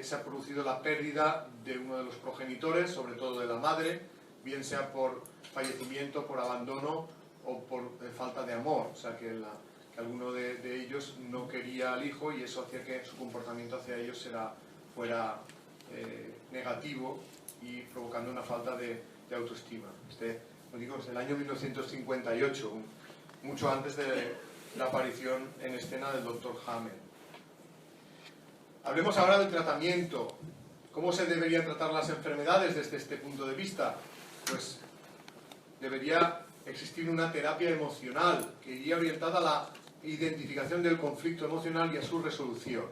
se ha producido la pérdida de uno de los progenitores, sobre todo de la madre, bien sea por fallecimiento, por abandono o por falta de amor, o sea que alguno de ellos no quería al hijo y eso hacía que su comportamiento hacia ellos fuera negativo y provocando una falta de autoestima. Como digo, es del año 1958, mucho antes de la aparición en escena del Dr. Hammer. Hablemos ahora del tratamiento. ¿Cómo se deberían tratar las enfermedades desde este punto de vista? Pues debería existir una terapia emocional que iría orientada a la identificación del conflicto emocional y a su resolución.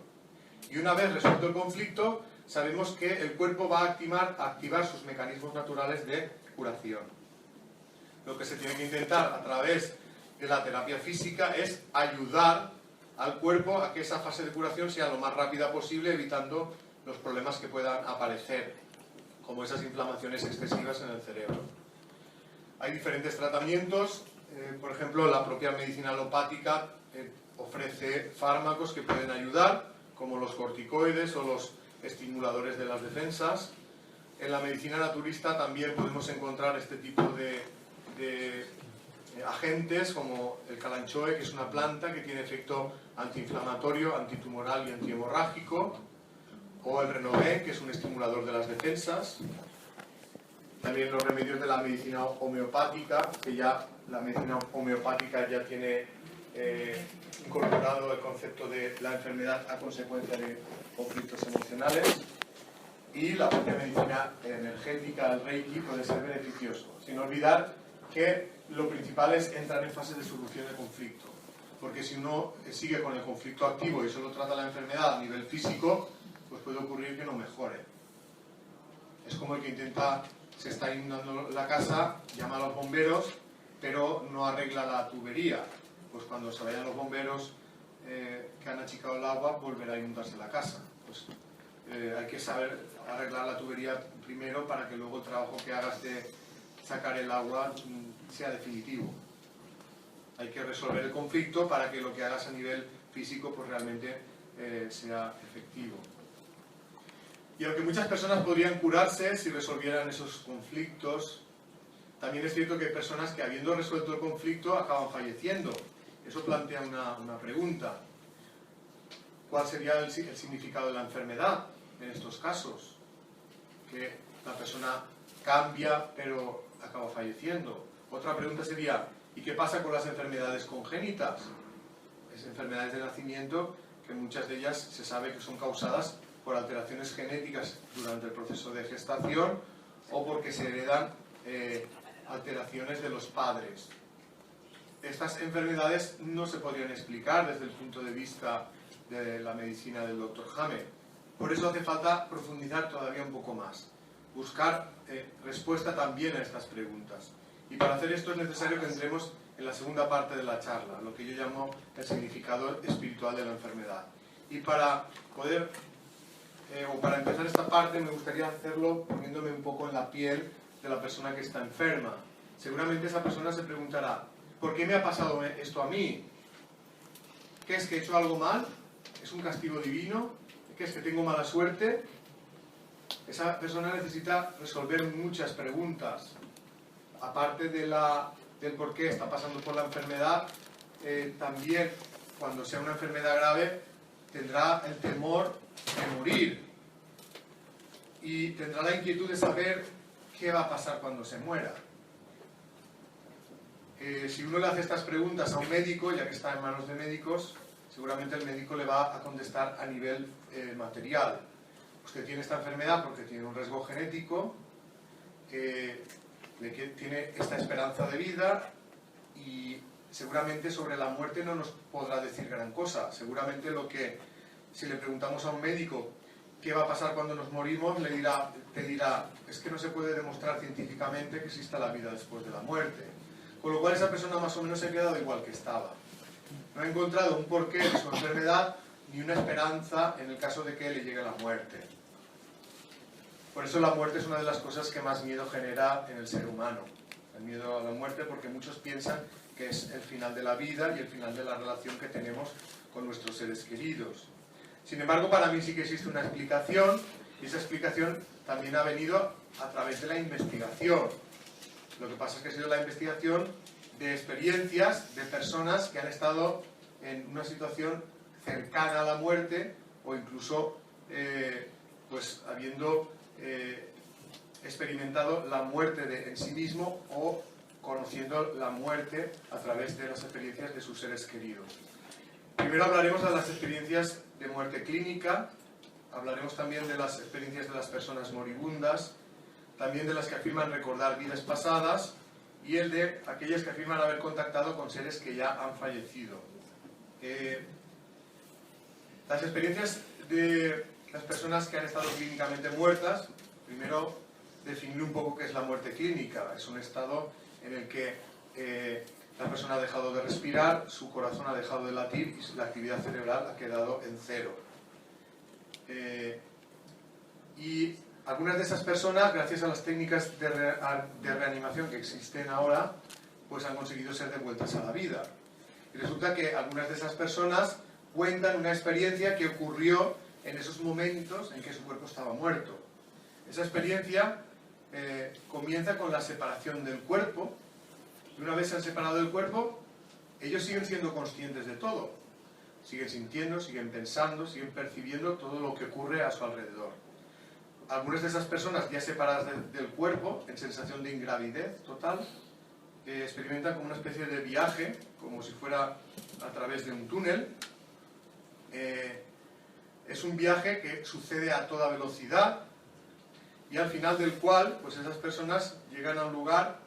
Y una vez resuelto el conflicto, sabemos que el cuerpo va a activar sus mecanismos naturales de curación. Lo que se tiene que intentar a través de la terapia física es ayudar al cuerpo a que esa fase de curación sea lo más rápida posible, evitando los problemas que puedan aparecer, como esas inflamaciones excesivas en el cerebro. Hay diferentes tratamientos, por ejemplo, la propia medicina alopática ofrece fármacos que pueden ayudar, como los corticoides o los estimuladores de las defensas. En la medicina naturista también podemos encontrar este tipo de agentes, como el calanchoe, que es una planta que tiene efecto antiinflamatorio, antitumoral y antihemorrágico, o el renové, que es un estimulador de las defensas. También los remedios de la medicina homeopática, que ya la medicina homeopática ya tiene incorporado el concepto de la enfermedad a consecuencia de conflictos emocionales, y la propia medicina energética, el Reiki, puede ser beneficioso, sin olvidar que lo principal es entrar en fase de solución de conflicto, porque si uno sigue con el conflicto activo y solo trata la enfermedad a nivel físico, pues puede ocurrir que no mejore. Es como el que intenta se está inundando la casa, llama a los bomberos, pero no arregla la tubería. Pues cuando se vayan los bomberos que han achicado el agua, volverá a inundarse la casa. Pues hay que saber arreglar la tubería primero para que luego el trabajo que hagas de sacar el agua sea definitivo. Hay que resolver el conflicto para que lo que hagas a nivel físico pues realmente sea efectivo. Y aunque muchas personas podrían curarse si resolvieran esos conflictos, también es cierto que hay personas que, habiendo resuelto el conflicto, acaban falleciendo. Eso plantea una pregunta. ¿Cuál sería el significado de la enfermedad en estos casos? Que la persona cambia, pero acaba falleciendo. Otra pregunta sería, ¿y qué pasa con las enfermedades congénitas? Es enfermedades de nacimiento que muchas de ellas se sabe que son causadas por alteraciones genéticas durante el proceso de gestación o porque se heredan alteraciones de los padres. Estas enfermedades no se podrían explicar desde el punto de vista de la medicina del Dr. Hamer. Por eso hace falta profundizar todavía un poco más, buscar respuesta también a estas preguntas. Y para hacer esto es necesario que entremos en la segunda parte de la charla, lo que yo llamo el significado espiritual de la enfermedad. Y para poder, para empezar esta parte, me gustaría hacerlo poniéndome un poco en la piel de la persona que está enferma. Seguramente esa persona se preguntará, ¿por qué me ha pasado esto a mí? ¿Qué es que he hecho algo mal? ¿Es un castigo divino? ¿Qué es que tengo mala suerte? Esa persona necesita resolver muchas preguntas. Aparte del por qué está pasando por la enfermedad, también cuando sea una enfermedad grave tendrá el temor de morir y tendrá la inquietud de saber qué va a pasar cuando se muera. Si uno le hace estas preguntas a un médico, ya que está en manos de médicos, seguramente el médico le va a contestar a nivel material. Usted tiene esta enfermedad porque tiene un riesgo genético, tiene esta esperanza de vida y seguramente sobre la muerte no nos podrá decir gran cosa. Seguramente si le preguntamos a un médico qué va a pasar cuando nos morimos, te dirá, es que no se puede demostrar científicamente que exista la vida después de la muerte. Con lo cual esa persona más o menos se ha quedado igual que estaba. No ha encontrado un porqué de su enfermedad ni una esperanza en el caso de que le llegue la muerte. Por eso la muerte es una de las cosas que más miedo genera en el ser humano. El miedo a la muerte, porque muchos piensan que es el final de la vida y el final de la relación que tenemos con nuestros seres queridos. Sin embargo, para mí sí que existe una explicación, y esa explicación también ha venido a través de la investigación. Lo que pasa es que ha sido la investigación de experiencias de personas que han estado en una situación cercana a la muerte o incluso pues habiendo experimentado la muerte en sí mismo o conociendo la muerte a través de las experiencias de sus seres queridos. Primero hablaremos de las experiencias de muerte clínica, hablaremos también de las experiencias de las personas moribundas, también de las que afirman recordar vidas pasadas y el de aquellas que afirman haber contactado con seres que ya han fallecido. Las experiencias de las personas que han estado clínicamente muertas, primero definir un poco qué es la muerte clínica. Es un estado en el que la persona ha dejado de respirar, su corazón ha dejado de latir y la actividad cerebral ha quedado en cero. Y algunas de esas personas, gracias a las técnicas de reanimación que existen ahora, pues han conseguido ser devueltas a la vida. Y resulta que algunas de esas personas cuentan una experiencia que ocurrió en esos momentos en que su cuerpo estaba muerto. Esa experiencia comienza con la separación del cuerpo. Y una vez se han separado del cuerpo, ellos siguen siendo conscientes de todo. Siguen sintiendo, siguen pensando, siguen percibiendo todo lo que ocurre a su alrededor. Algunas de esas personas ya separadas del cuerpo, en sensación de ingravidez total, experimentan como una especie de viaje, como si fuera a través de un túnel. Es un viaje que sucede a toda velocidad y al final del cual, pues esas personas llegan a un lugar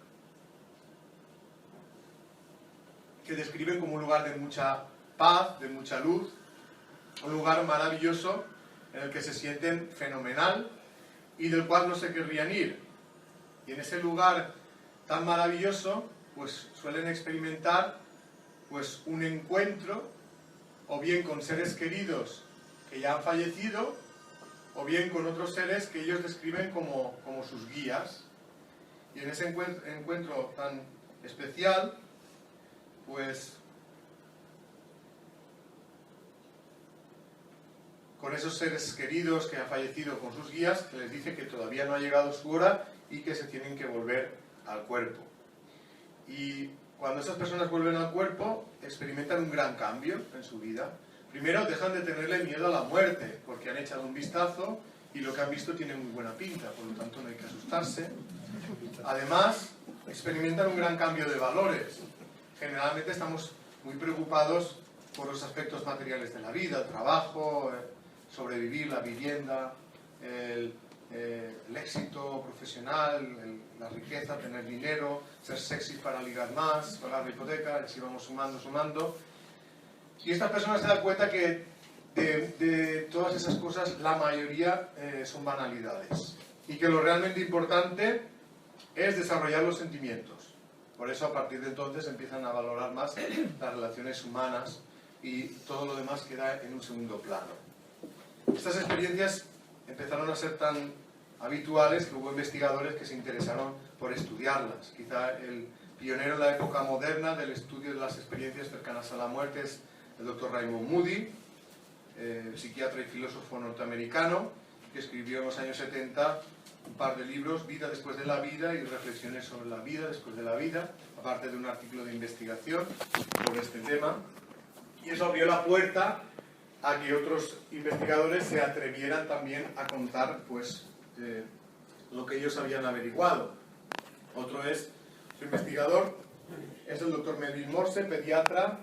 que describen como un lugar de mucha paz, de mucha luz, un lugar maravilloso en el que se sienten fenomenal y del cual no se querrían ir. Y en ese lugar tan maravilloso, pues suelen experimentar pues un encuentro, o bien con seres queridos que ya han fallecido, o bien con otros seres que ellos describen como sus guías. Y en ese encuentro tan especial, pues con esos seres queridos que han fallecido con sus guías, que les dice que todavía no ha llegado su hora y que se tienen que volver al cuerpo. Y cuando estas personas vuelven al cuerpo, experimentan un gran cambio en su vida. Primero, dejan de tenerle miedo a la muerte, porque han echado un vistazo y lo que han visto tiene muy buena pinta, por lo tanto no hay que asustarse. Además, experimentan un gran cambio de valores. Generalmente estamos muy preocupados por los aspectos materiales de la vida, el trabajo, sobrevivir, la vivienda, el éxito profesional, la riqueza, tener dinero, ser sexy para ligar más, pagar la hipoteca, y así vamos sumando. Y estas personas se dan cuenta que de todas esas cosas la mayoría son banalidades y que lo realmente importante es desarrollar los sentimientos. Por eso a partir de entonces empiezan a valorar más las relaciones humanas y todo lo demás queda en un segundo plano. Estas experiencias empezaron a ser tan habituales que hubo investigadores que se interesaron por estudiarlas. Quizá el pionero en la época moderna del estudio de las experiencias cercanas a la muerte es el Dr. Raymond Moody, psiquiatra y filósofo norteamericano, que escribió en los años 70 un par de libros, Vida después de la vida y Reflexiones sobre la vida después de la vida, aparte de un artículo de investigación sobre este tema. Y eso abrió la puerta a que otros investigadores se atrevieran también a contar pues, lo que ellos habían averiguado. Otro investigador es el Dr. Melvin Morse, pediatra,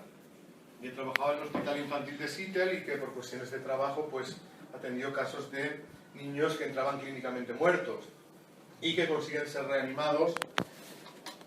que trabajaba en el Hospital Infantil de Seattle y que por cuestiones de trabajo pues, atendió casos de niños que entraban clínicamente muertos y que consiguen ser reanimados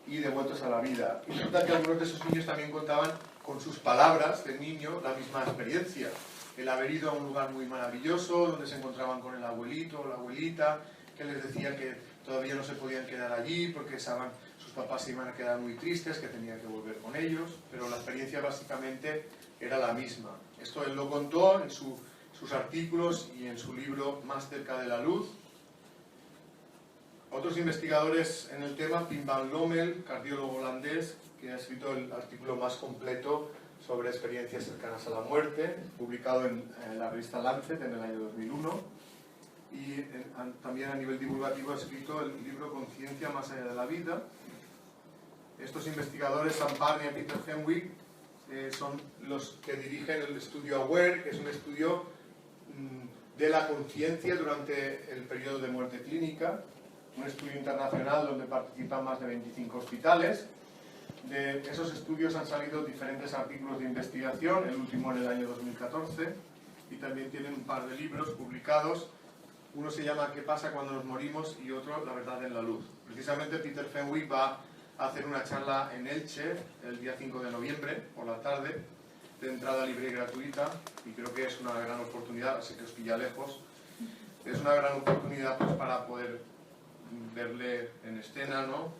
y devueltos a la vida. Y resulta que algunos de esos niños también contaban con sus palabras de niño la misma experiencia. El haber ido a un lugar muy maravilloso, donde se encontraban con el abuelito o la abuelita, que les decía que todavía no se podían quedar allí porque sus papás se iban a quedar muy tristes, que tenían que volver con ellos, pero la experiencia básicamente era la misma. Esto él lo contó en sus artículos y en su libro Más cerca de la luz. Otros investigadores en el tema, Pim van Lommel, cardiólogo holandés, que ha escrito el artículo más completo sobre experiencias cercanas a la muerte, publicado en la revista Lancet en el año 2001, y también a nivel divulgativo ha escrito el libro Conciencia más allá de la vida. Estos investigadores, Sam Parnia y Peter Fenwick, son los que dirigen el estudio AWARE, que es un estudio de la conciencia durante el periodo de muerte clínica, un estudio internacional donde participan más de 25 hospitales. De esos estudios han salido diferentes artículos de investigación, el último en el año 2014, y también tienen un par de libros publicados. Uno se llama ¿Qué pasa cuando nos morimos? Y otro La verdad en la luz. Precisamente Peter Fenwick va a hacer una charla en Elche el día 5 de noviembre por la tarde, de entrada libre y gratuita, y creo que es una gran oportunidad, así que os pilla lejos. Es una gran oportunidad pues, para poder verle en escena, ¿no?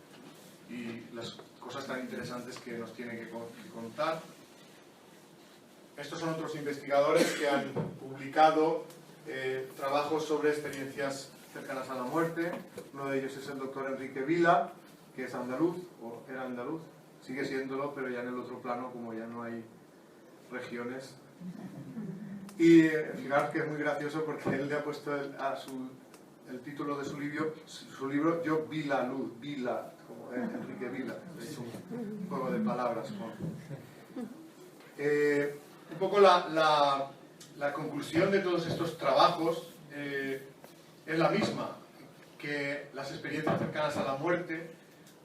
Y las cosas tan interesantes que nos tiene que contar. Estos son otros investigadores que han publicado trabajos sobre experiencias cercanas a la muerte. Uno de ellos es el doctor Enrique Vila, que es andaluz, o era andaluz, sigue siéndolo, pero ya en el otro plano, como ya no hay regiones. Y fijaros que es muy gracioso porque él le ha puesto el título de su libro Yo vi la luz, Vila, como Enrique Vila. He hecho un juego de palabras. Un poco la conclusión de todos estos trabajos es la misma, que las experiencias cercanas a la muerte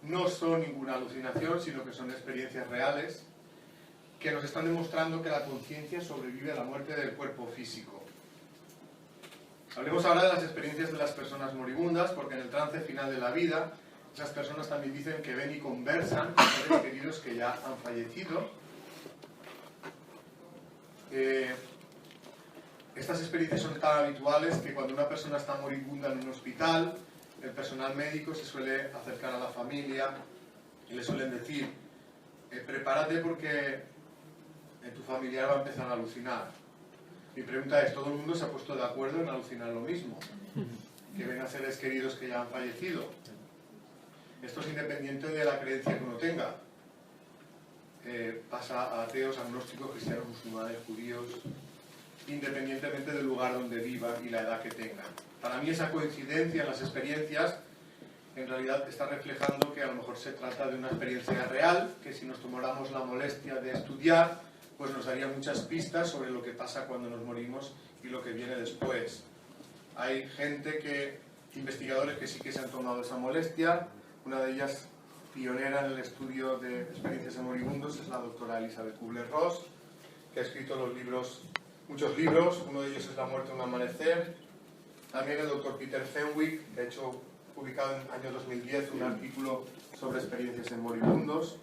no son ninguna alucinación, sino que son experiencias reales que nos están demostrando que la conciencia sobrevive a la muerte del cuerpo físico. Hablemos ahora de las experiencias de las personas moribundas, porque en el trance final de la vida, esas personas también dicen que ven y conversan con seres queridos que ya han fallecido. Estas experiencias son tan habituales que cuando una persona está moribunda en un hospital, el personal médico se suele acercar a la familia y le suelen decir, prepárate porque tu familiar va a empezar a alucinar. Mi pregunta es, ¿todo el mundo se ha puesto de acuerdo en alucinar lo mismo? Que ven a seres queridos que ya han fallecido. Esto es independiente de la creencia que uno tenga. Pasa a ateos, agnósticos, cristianos, musulmanes, judíos, independientemente del lugar donde vivan y la edad que tengan. Para mí esa coincidencia en las experiencias en realidad está reflejando que a lo mejor se trata de una experiencia real, que si nos tomáramos la molestia de estudiar, pues nos daría muchas pistas sobre lo que pasa cuando nos morimos y lo que viene después. Hay investigadores que sí que se han tomado esa molestia. Una de ellas, pionera en el estudio de experiencias de moribundos, es la doctora Elizabeth Kubler-Ross, que ha escrito muchos libros. Uno de ellos es La muerte en un amanecer. También el doctor Peter Fenwick, que ha publicado en el año 2010 un artículo sobre experiencias en moribundos.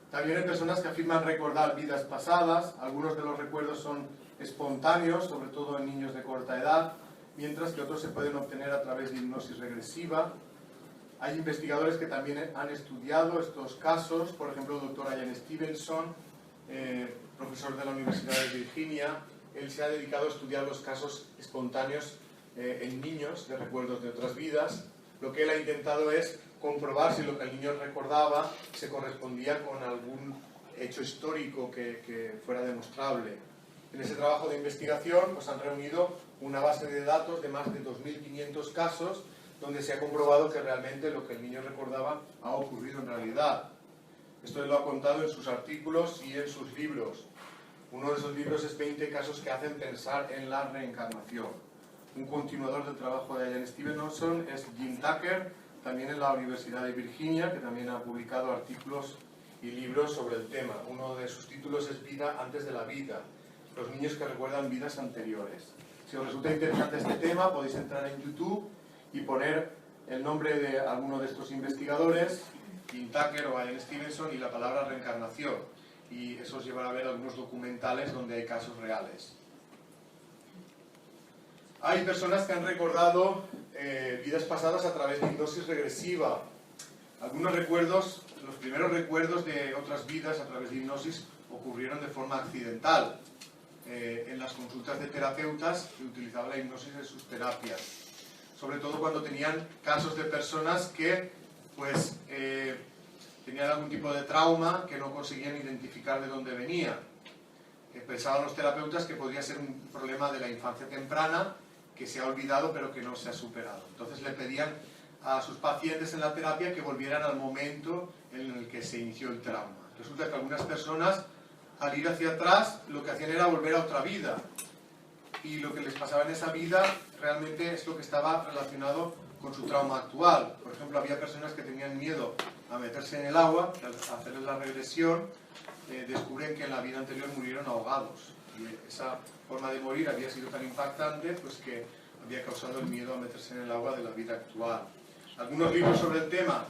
También hay personas que afirman recordar vidas pasadas. Algunos de los recuerdos son espontáneos, sobre todo en niños de corta edad, mientras que otros se pueden obtener a través de hipnosis regresiva. Hay investigadores que también han estudiado estos casos, por ejemplo el doctor Ian Stevenson, profesor de la Universidad de Virginia. Él se ha dedicado a estudiar los casos espontáneos en niños de recuerdos de otras vidas. Lo que él ha intentado es comprobar si lo que el niño recordaba se correspondía con algún hecho histórico que fuera demostrable. En ese trabajo de investigación pues han reunido una base de datos de más de 2.500 casos donde se ha comprobado que realmente lo que el niño recordaba ha ocurrido en realidad. Esto él lo ha contado en sus artículos y en sus libros. Uno de esos libros es 20 casos que hacen pensar en la reencarnación. Un continuador del trabajo de Ian Stevenson es Jim Tucker, también en la Universidad de Virginia, que también ha publicado artículos y libros sobre el tema. Uno de sus títulos es Vida antes de la vida, los niños que recuerdan vidas anteriores. Si os resulta interesante este tema, podéis entrar en YouTube y poner el nombre de alguno de estos investigadores, Jim Tucker o Ian Stevenson, y la palabra reencarnación. Y eso os llevará a ver algunos documentales donde hay casos reales. Hay personas que han recordado vidas pasadas a través de hipnosis regresiva. Algunos recuerdos, los primeros recuerdos de otras vidas a través de hipnosis ocurrieron de forma accidental. En las consultas de terapeutas que utilizaban la hipnosis en sus terapias. Sobre todo cuando tenían casos de personas que pues, tenían algún tipo de trauma que no conseguían identificar de dónde venía. Pensaban los terapeutas que podría ser un problema de la infancia temprana que se ha olvidado pero que no se ha superado. Entonces le pedían a sus pacientes en la terapia que volvieran al momento en el que se inició el trauma. Resulta que algunas personas, al ir hacia atrás, lo que hacían era volver a otra vida. Y lo que les pasaba en esa vida realmente es lo que estaba relacionado con su trauma actual. Por ejemplo, había personas que tenían miedo a meterse en el agua, al hacerles la regresión, descubren que en la vida anterior murieron ahogados. Y esa forma de morir había sido tan impactante pues que había causado el miedo a meterse en el agua de la vida actual. Algunos libros sobre el tema,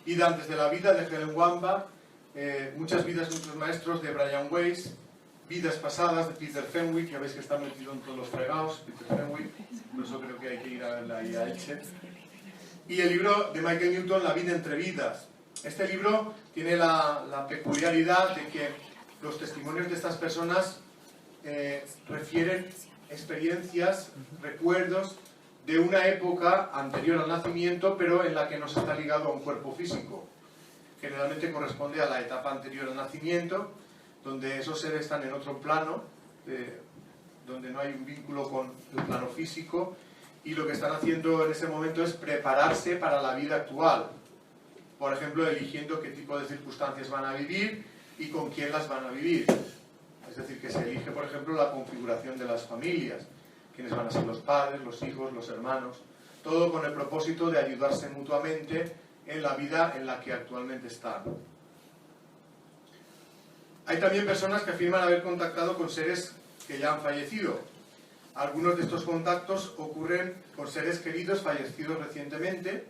Vida antes de la vida, de Helen Wambach, Muchas vidas de nuestros maestros, de Brian Weiss, Vidas pasadas, de Peter Fenwick, ya veis que está metido en todos los fregados, Peter Fenwick, por eso creo que hay que ir a la IAH. Y el libro de Michael Newton, La vida entre vidas. Este libro tiene la peculiaridad de que los testimonios de estas personas refieren experiencias, recuerdos de una época anterior al nacimiento, pero en la que no se está ligado a un cuerpo físico. Generalmente corresponde a la etapa anterior al nacimiento, donde esos seres están en otro plano, donde no hay un vínculo con el plano físico, y lo que están haciendo en ese momento es prepararse para la vida actual. Por ejemplo, eligiendo qué tipo de circunstancias van a vivir y con quién las van a vivir. Es decir, que se elige, por ejemplo, la configuración de las familias, quiénes van a ser los padres, los hijos, los hermanos, todo con el propósito de ayudarse mutuamente en la vida en la que actualmente están. Hay también personas que afirman haber contactado con seres que ya han fallecido. Algunos de estos contactos ocurren con seres queridos fallecidos recientemente,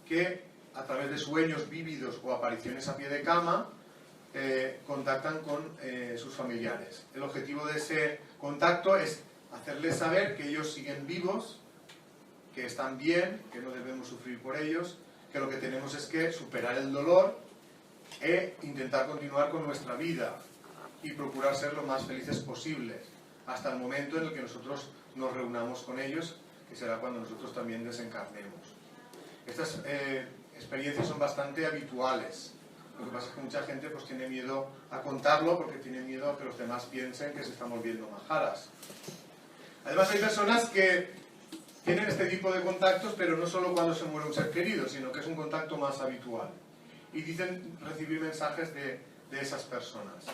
que a través de sueños vívidos o apariciones a pie de cama contactan con sus familiares. El objetivo de ese contacto es hacerles saber que ellos siguen vivos, que están bien, que no debemos sufrir por ellos, que lo que tenemos es que superar el dolor e intentar continuar con nuestra vida y procurar ser lo más felices posibles hasta el momento en el que nosotros nos reunamos con ellos, que será cuando nosotros también desencarnemos. Estas experiencias son bastante habituales. Lo que pasa es que mucha gente pues tiene miedo a contarlo porque tiene miedo a que los demás piensen que se están volviendo majaras. Además hay personas que tienen este tipo de contactos, pero no solo cuando se muere un ser querido, sino que es un contacto más habitual. Y dicen recibir mensajes de esas personas.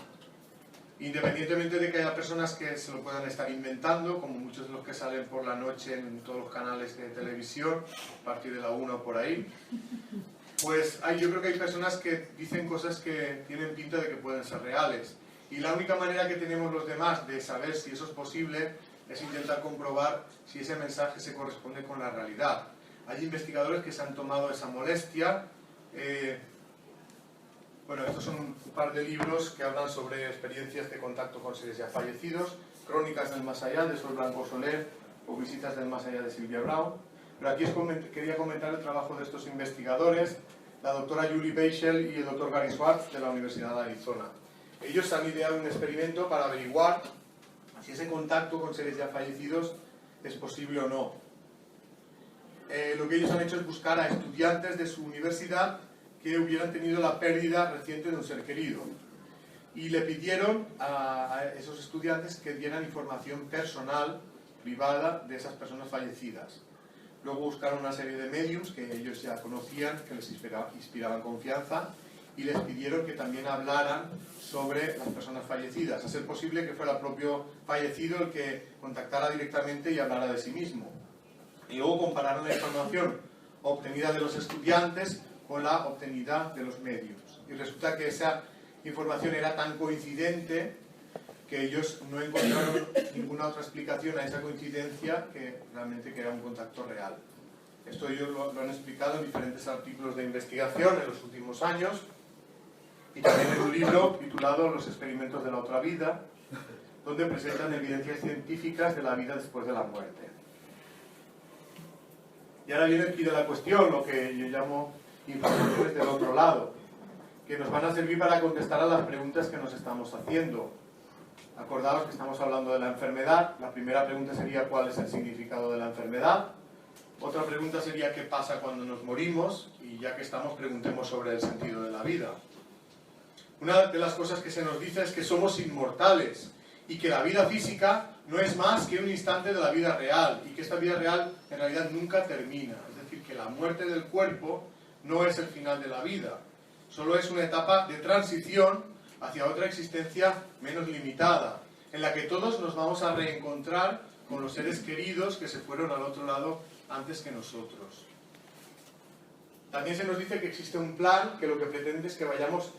Independientemente de que haya personas que se lo puedan estar inventando, como muchos de los que salen por la noche en todos los canales de televisión, a partir de la 1 o por ahí, pues yo creo que hay personas que dicen cosas que tienen pinta de que pueden ser reales. Y la única manera que tenemos los demás de saber si eso es posible es intentar comprobar si ese mensaje se corresponde con la realidad. Hay investigadores que se han tomado esa molestia. Bueno, estos son un par de libros que hablan sobre experiencias de contacto con seres ya fallecidos, Crónicas del Más Allá, de Sol Blanco Soler, o Visitas del Más Allá, de Silvia Brown. Pero aquí quería comentar el trabajo de estos investigadores, la doctora Julie Beischel y el doctor Gary Schwartz, de la Universidad de Arizona. Ellos han ideado un experimento para averiguar si ese contacto con seres ya fallecidos es posible o no. Lo que ellos han hecho es buscar a estudiantes de su universidad que hubieran tenido la pérdida reciente de un ser querido. Y le pidieron a esos estudiantes que dieran información personal, privada, de esas personas fallecidas. Luego buscaron una serie de mediums que ellos ya conocían, que les inspiraban confianza, y les pidieron que también hablaran sobre las personas fallecidas. A ser posible que fuera el propio fallecido el que contactara directamente y hablara de sí mismo. Y luego compararon la información obtenida de los estudiantes con la obtenida de los mediums. Y resulta que esa información era tan coincidente que ellos no encontraron ninguna otra explicación a esa coincidencia que realmente que era un contacto real. Esto ellos lo han explicado en diferentes artículos de investigación en los últimos años y también en un libro titulado Los experimentos de la otra vida, donde presentan evidencias científicas de la vida después de la muerte. Y ahora viene aquí de la cuestión, lo que yo llamo informaciones del otro lado, que nos van a servir para contestar a las preguntas que nos estamos haciendo. Acordaos que estamos hablando de la enfermedad. La primera pregunta sería ¿cuál es el significado de la enfermedad? Otra pregunta sería ¿qué pasa cuando nos morimos? Y ya que estamos, preguntemos sobre el sentido de la vida. Una de las cosas que se nos dice es que somos inmortales y que la vida física no es más que un instante de la vida real y que esta vida real en realidad nunca termina. Es decir, que la muerte del cuerpo no es el final de la vida, solo es una etapa de transición hacia otra existencia menos limitada, en la que todos nos vamos a reencontrar con los seres queridos que se fueron al otro lado antes que nosotros. También se nos dice que existe un plan que lo que pretende es que vayamos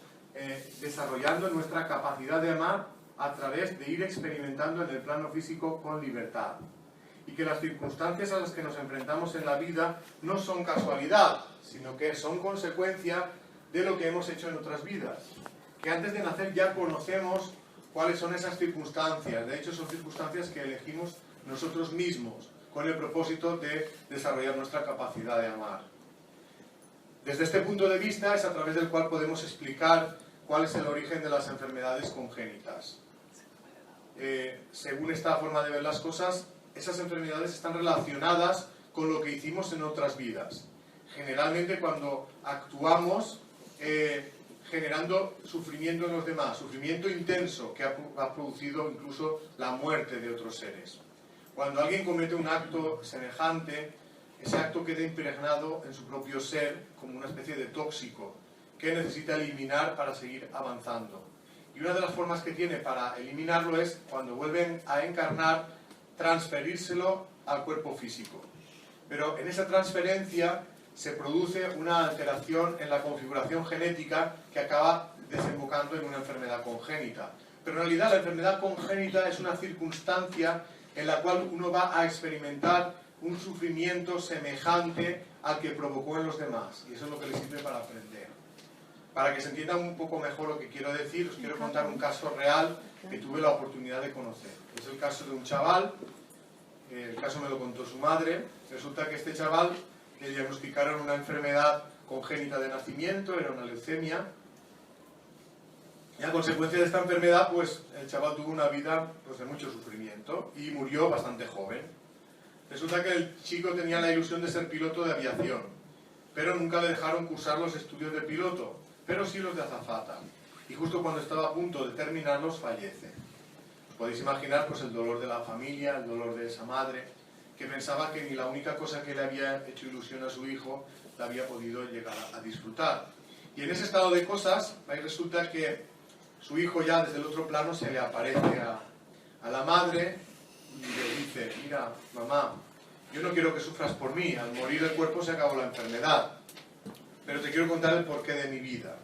desarrollando nuestra capacidad de amar a través de ir experimentando en el plano físico con libertad. Y que las circunstancias a las que nos enfrentamos en la vida no son casualidad, sino que son consecuencia de lo que hemos hecho en otras vidas. Que antes de nacer ya conocemos cuáles son esas circunstancias. De hecho, son circunstancias que elegimos nosotros mismos, con el propósito de desarrollar nuestra capacidad de amar. Desde este punto de vista es a través del cual podemos explicar cuál es el origen de las enfermedades congénitas. Según esta forma de ver las cosas, esas enfermedades están relacionadas con lo que hicimos en otras vidas. Generalmente cuando actuamos generando sufrimiento en los demás, sufrimiento intenso que ha producido incluso la muerte de otros seres. Cuando alguien comete un acto semejante, ese acto queda impregnado en su propio ser como una especie de tóxico que necesita eliminar para seguir avanzando. Y una de las formas que tiene para eliminarlo es, cuando vuelven a encarnar, transferírselo al cuerpo físico. Pero en esa transferencia se produce una alteración en la configuración genética que acaba desembocando en una enfermedad congénita. Pero en realidad la enfermedad congénita es una circunstancia en la cual uno va a experimentar un sufrimiento semejante al que provocó en los demás. Y eso es lo que le sirve para aprender. Para que se entienda un poco mejor lo que quiero decir, os quiero contar un caso real que tuve la oportunidad de conocer. Es el caso de un chaval el caso me lo contó su madre. Resulta que este chaval le diagnosticaron una enfermedad congénita de nacimiento, era una leucemia, y a consecuencia de esta enfermedad, pues el chaval tuvo una vida pues, de mucho sufrimiento y murió bastante joven. Resulta que el chico tenía la ilusión de ser piloto de aviación, pero nunca le dejaron cursar los estudios de piloto, pero sí los de azafata. Y justo cuando estaba a punto de terminarlos, fallece. Os podéis imaginar pues, el dolor de la familia, el dolor de esa madre, que pensaba que ni la única cosa que le había hecho ilusión a su hijo la había podido llegar a disfrutar. Y en ese estado de cosas, ahí resulta que su hijo ya desde el otro plano se le aparece a la madre y le dice: mira, mamá, yo no quiero que sufras por mí, al morir el cuerpo se acabó la enfermedad, pero te quiero contar el porqué de mi vida.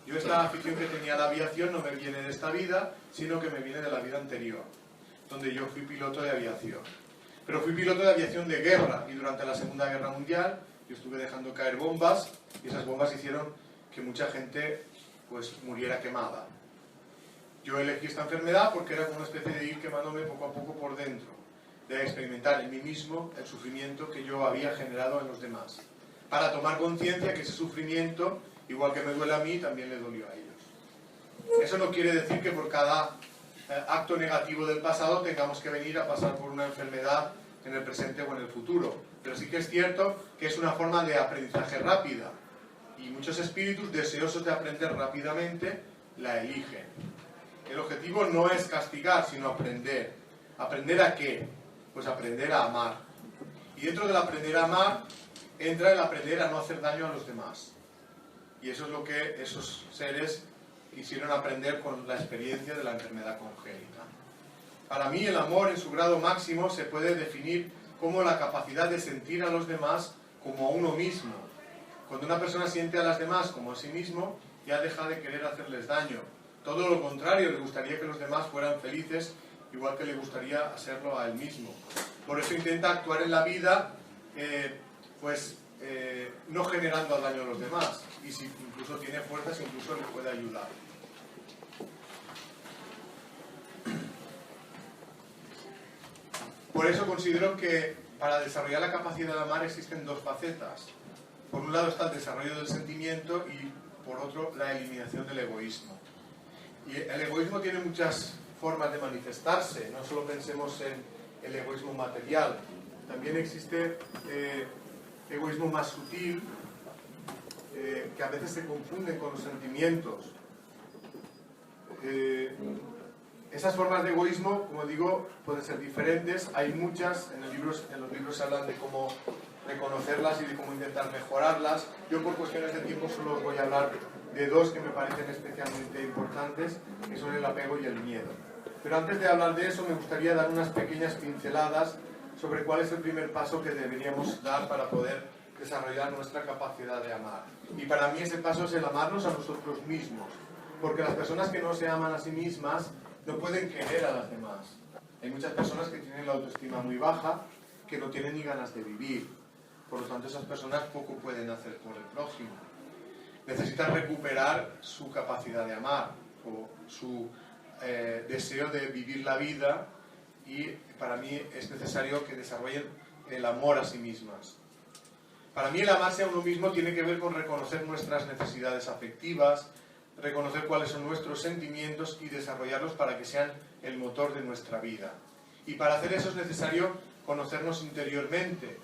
Yo esta afición que tenía a la aviación no me viene de esta vida, sino que me viene de la vida anterior, donde yo fui piloto de aviación. Pero fui piloto de aviación de guerra, y durante la Segunda Guerra Mundial yo estuve dejando caer bombas, y esas bombas hicieron que mucha gente pues muriera quemada. Yo elegí esta enfermedad porque era como una especie de ir quemándome poco a poco por dentro, de experimentar en mí mismo el sufrimiento que yo había generado en los demás, para tomar conciencia que ese sufrimiento, igual que me duele a mí, también le dolió a ellos. Eso no quiere decir que por cada acto negativo del pasado tengamos que venir a pasar por una enfermedad en el presente o en el futuro, pero sí que es cierto que es una forma de aprendizaje rápida, y muchos espíritus deseosos de aprender rápidamente la eligen. El objetivo no es castigar, sino aprender. ¿Aprender a qué? Pues aprender a amar. Y dentro del aprender a amar entra el aprender a no hacer daño a los demás. Y eso es lo que esos seres quisieron aprender con la experiencia de la enfermedad congénita. Para mí el amor en su grado máximo se puede definir como la capacidad de sentir a los demás como a uno mismo. Cuando una persona siente a las demás como a sí mismo, ya deja de querer hacerles daño. Todo lo contrario, le gustaría que los demás fueran felices, igual que le gustaría hacerlo a él mismo. Por eso intenta actuar en la vida, no generando daño a los demás. Y si incluso tiene fuerzas, incluso le puede ayudar. Por eso considero que para desarrollar la capacidad de amar existen dos facetas. Por un lado está el desarrollo del sentimiento y por otro la eliminación del egoísmo. Y el egoísmo tiene muchas formas de manifestarse, no solo pensemos en el egoísmo material, también existe egoísmo más sutil, que a veces se confunden con los sentimientos. Esas formas de egoísmo, como digo, pueden ser diferentes, hay muchas, en los libros se hablan de cómo reconocerlas y de cómo intentar mejorarlas. Yo por cuestiones de tiempo solo os voy a hablar de dos que me parecen especialmente importantes, que son el apego y el miedo. Pero antes de hablar de eso me gustaría dar unas pequeñas pinceladas sobre cuál es el primer paso que deberíamos dar para poder desarrollar nuestra capacidad de amar. Y para mí ese paso es el amarnos a nosotros mismos, porque las personas que no se aman a sí mismas no pueden querer a las demás. Hay muchas personas que tienen la autoestima muy baja, que no tienen ni ganas de vivir. Por lo tanto, esas personas poco pueden hacer por el prójimo. Necesitan recuperar su capacidad de amar o su deseo de vivir la vida, y para mí es necesario que desarrollen el amor a sí mismas. Para mí el amarse a uno mismo tiene que ver con reconocer nuestras necesidades afectivas, reconocer cuáles son nuestros sentimientos y desarrollarlos para que sean el motor de nuestra vida. Y para hacer eso es necesario conocernos interiormente.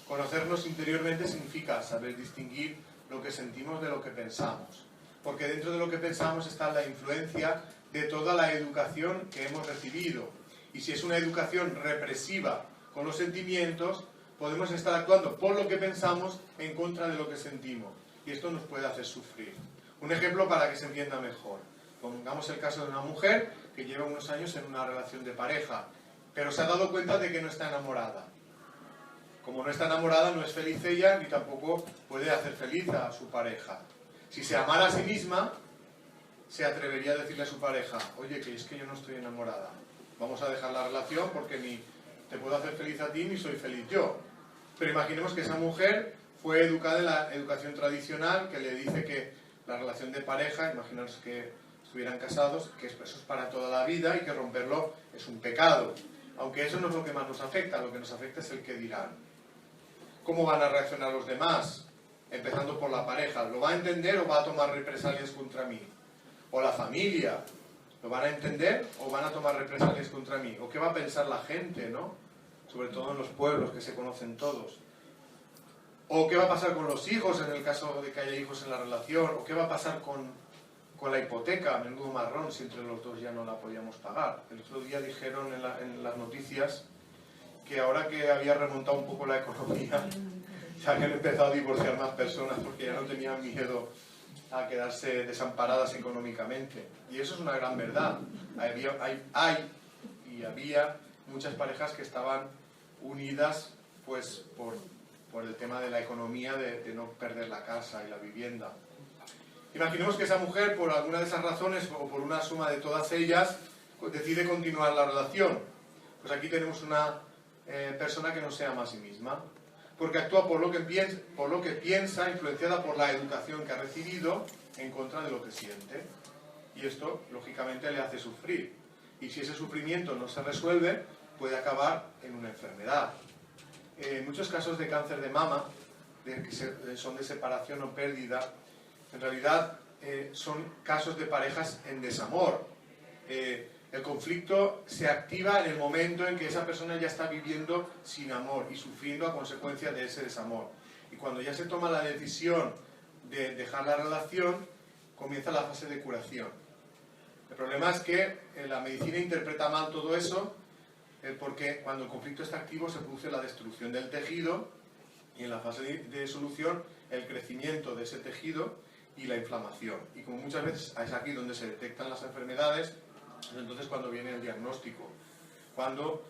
Conocernos interiormente significa saber distinguir lo que sentimos de lo que pensamos. Porque dentro de lo que pensamos está la influencia de toda la educación que hemos recibido. Y si es una educación represiva con los sentimientos, podemos estar actuando por lo que pensamos en contra de lo que sentimos. Y esto nos puede hacer sufrir. Un ejemplo para que se entienda mejor. Pongamos el caso de una mujer que lleva unos años en una relación de pareja, pero se ha dado cuenta de que no está enamorada. Como no está enamorada, no es feliz ella, ni tampoco puede hacer feliz a su pareja. Si se amara a sí misma, se atrevería a decirle a su pareja: oye, que es que yo no estoy enamorada. Vamos a dejar la relación porque ni te puedo hacer feliz a ti ni soy feliz yo. Pero imaginemos que esa mujer fue educada en la educación tradicional, que le dice que la relación de pareja, imaginaos que estuvieran casados, que eso es para toda la vida y que romperlo es un pecado. Aunque eso no es lo que más nos afecta, lo que nos afecta es el qué dirán. ¿Cómo van a reaccionar los demás? Empezando por la pareja. ¿Lo va a entender o va a tomar represalias contra mí? O la familia. ¿Lo van a entender o van a tomar represalias contra mí? ¿O qué va a pensar la gente, ¿no? Sobre todo en los pueblos que se conocen todos. ¿O qué va a pasar con los hijos en el caso de que haya hijos en la relación? ¿O qué va a pasar con la hipoteca? Menudo marrón si entre los dos ya no la podíamos pagar. El otro día dijeron en las noticias que ahora que había remontado un poco la economía, se habían empezado a divorciar más personas porque ya no tenían miedo a quedarse desamparadas económicamente. Y eso es una gran verdad. Había muchas parejas que estaban unidas pues por el tema de la economía, de no perder la casa y la vivienda. Imaginemos que esa mujer, por alguna de esas razones o por una suma de todas ellas, decide continuar la relación. Pues aquí tenemos una persona que no se ama a sí misma, porque actúa por lo que piensa, influenciada por la educación que ha recibido, en contra de lo que siente. Y esto, lógicamente, le hace sufrir. Y si ese sufrimiento no se resuelve, puede acabar en una enfermedad. Muchos casos de cáncer de mama, que son de separación o pérdida, en realidad son casos de parejas en desamor. El conflicto se activa en el momento en que esa persona ya está viviendo sin amor y sufriendo a consecuencia de ese desamor. Y cuando ya se toma la decisión de dejar la relación, comienza la fase de curación. El problema es que la medicina interpreta mal todo eso, porque cuando el conflicto está activo se produce la destrucción del tejido y en la fase de solución el crecimiento de ese tejido y la inflamación. Y como muchas veces es aquí donde se detectan las enfermedades, entonces cuando viene el diagnóstico, cuando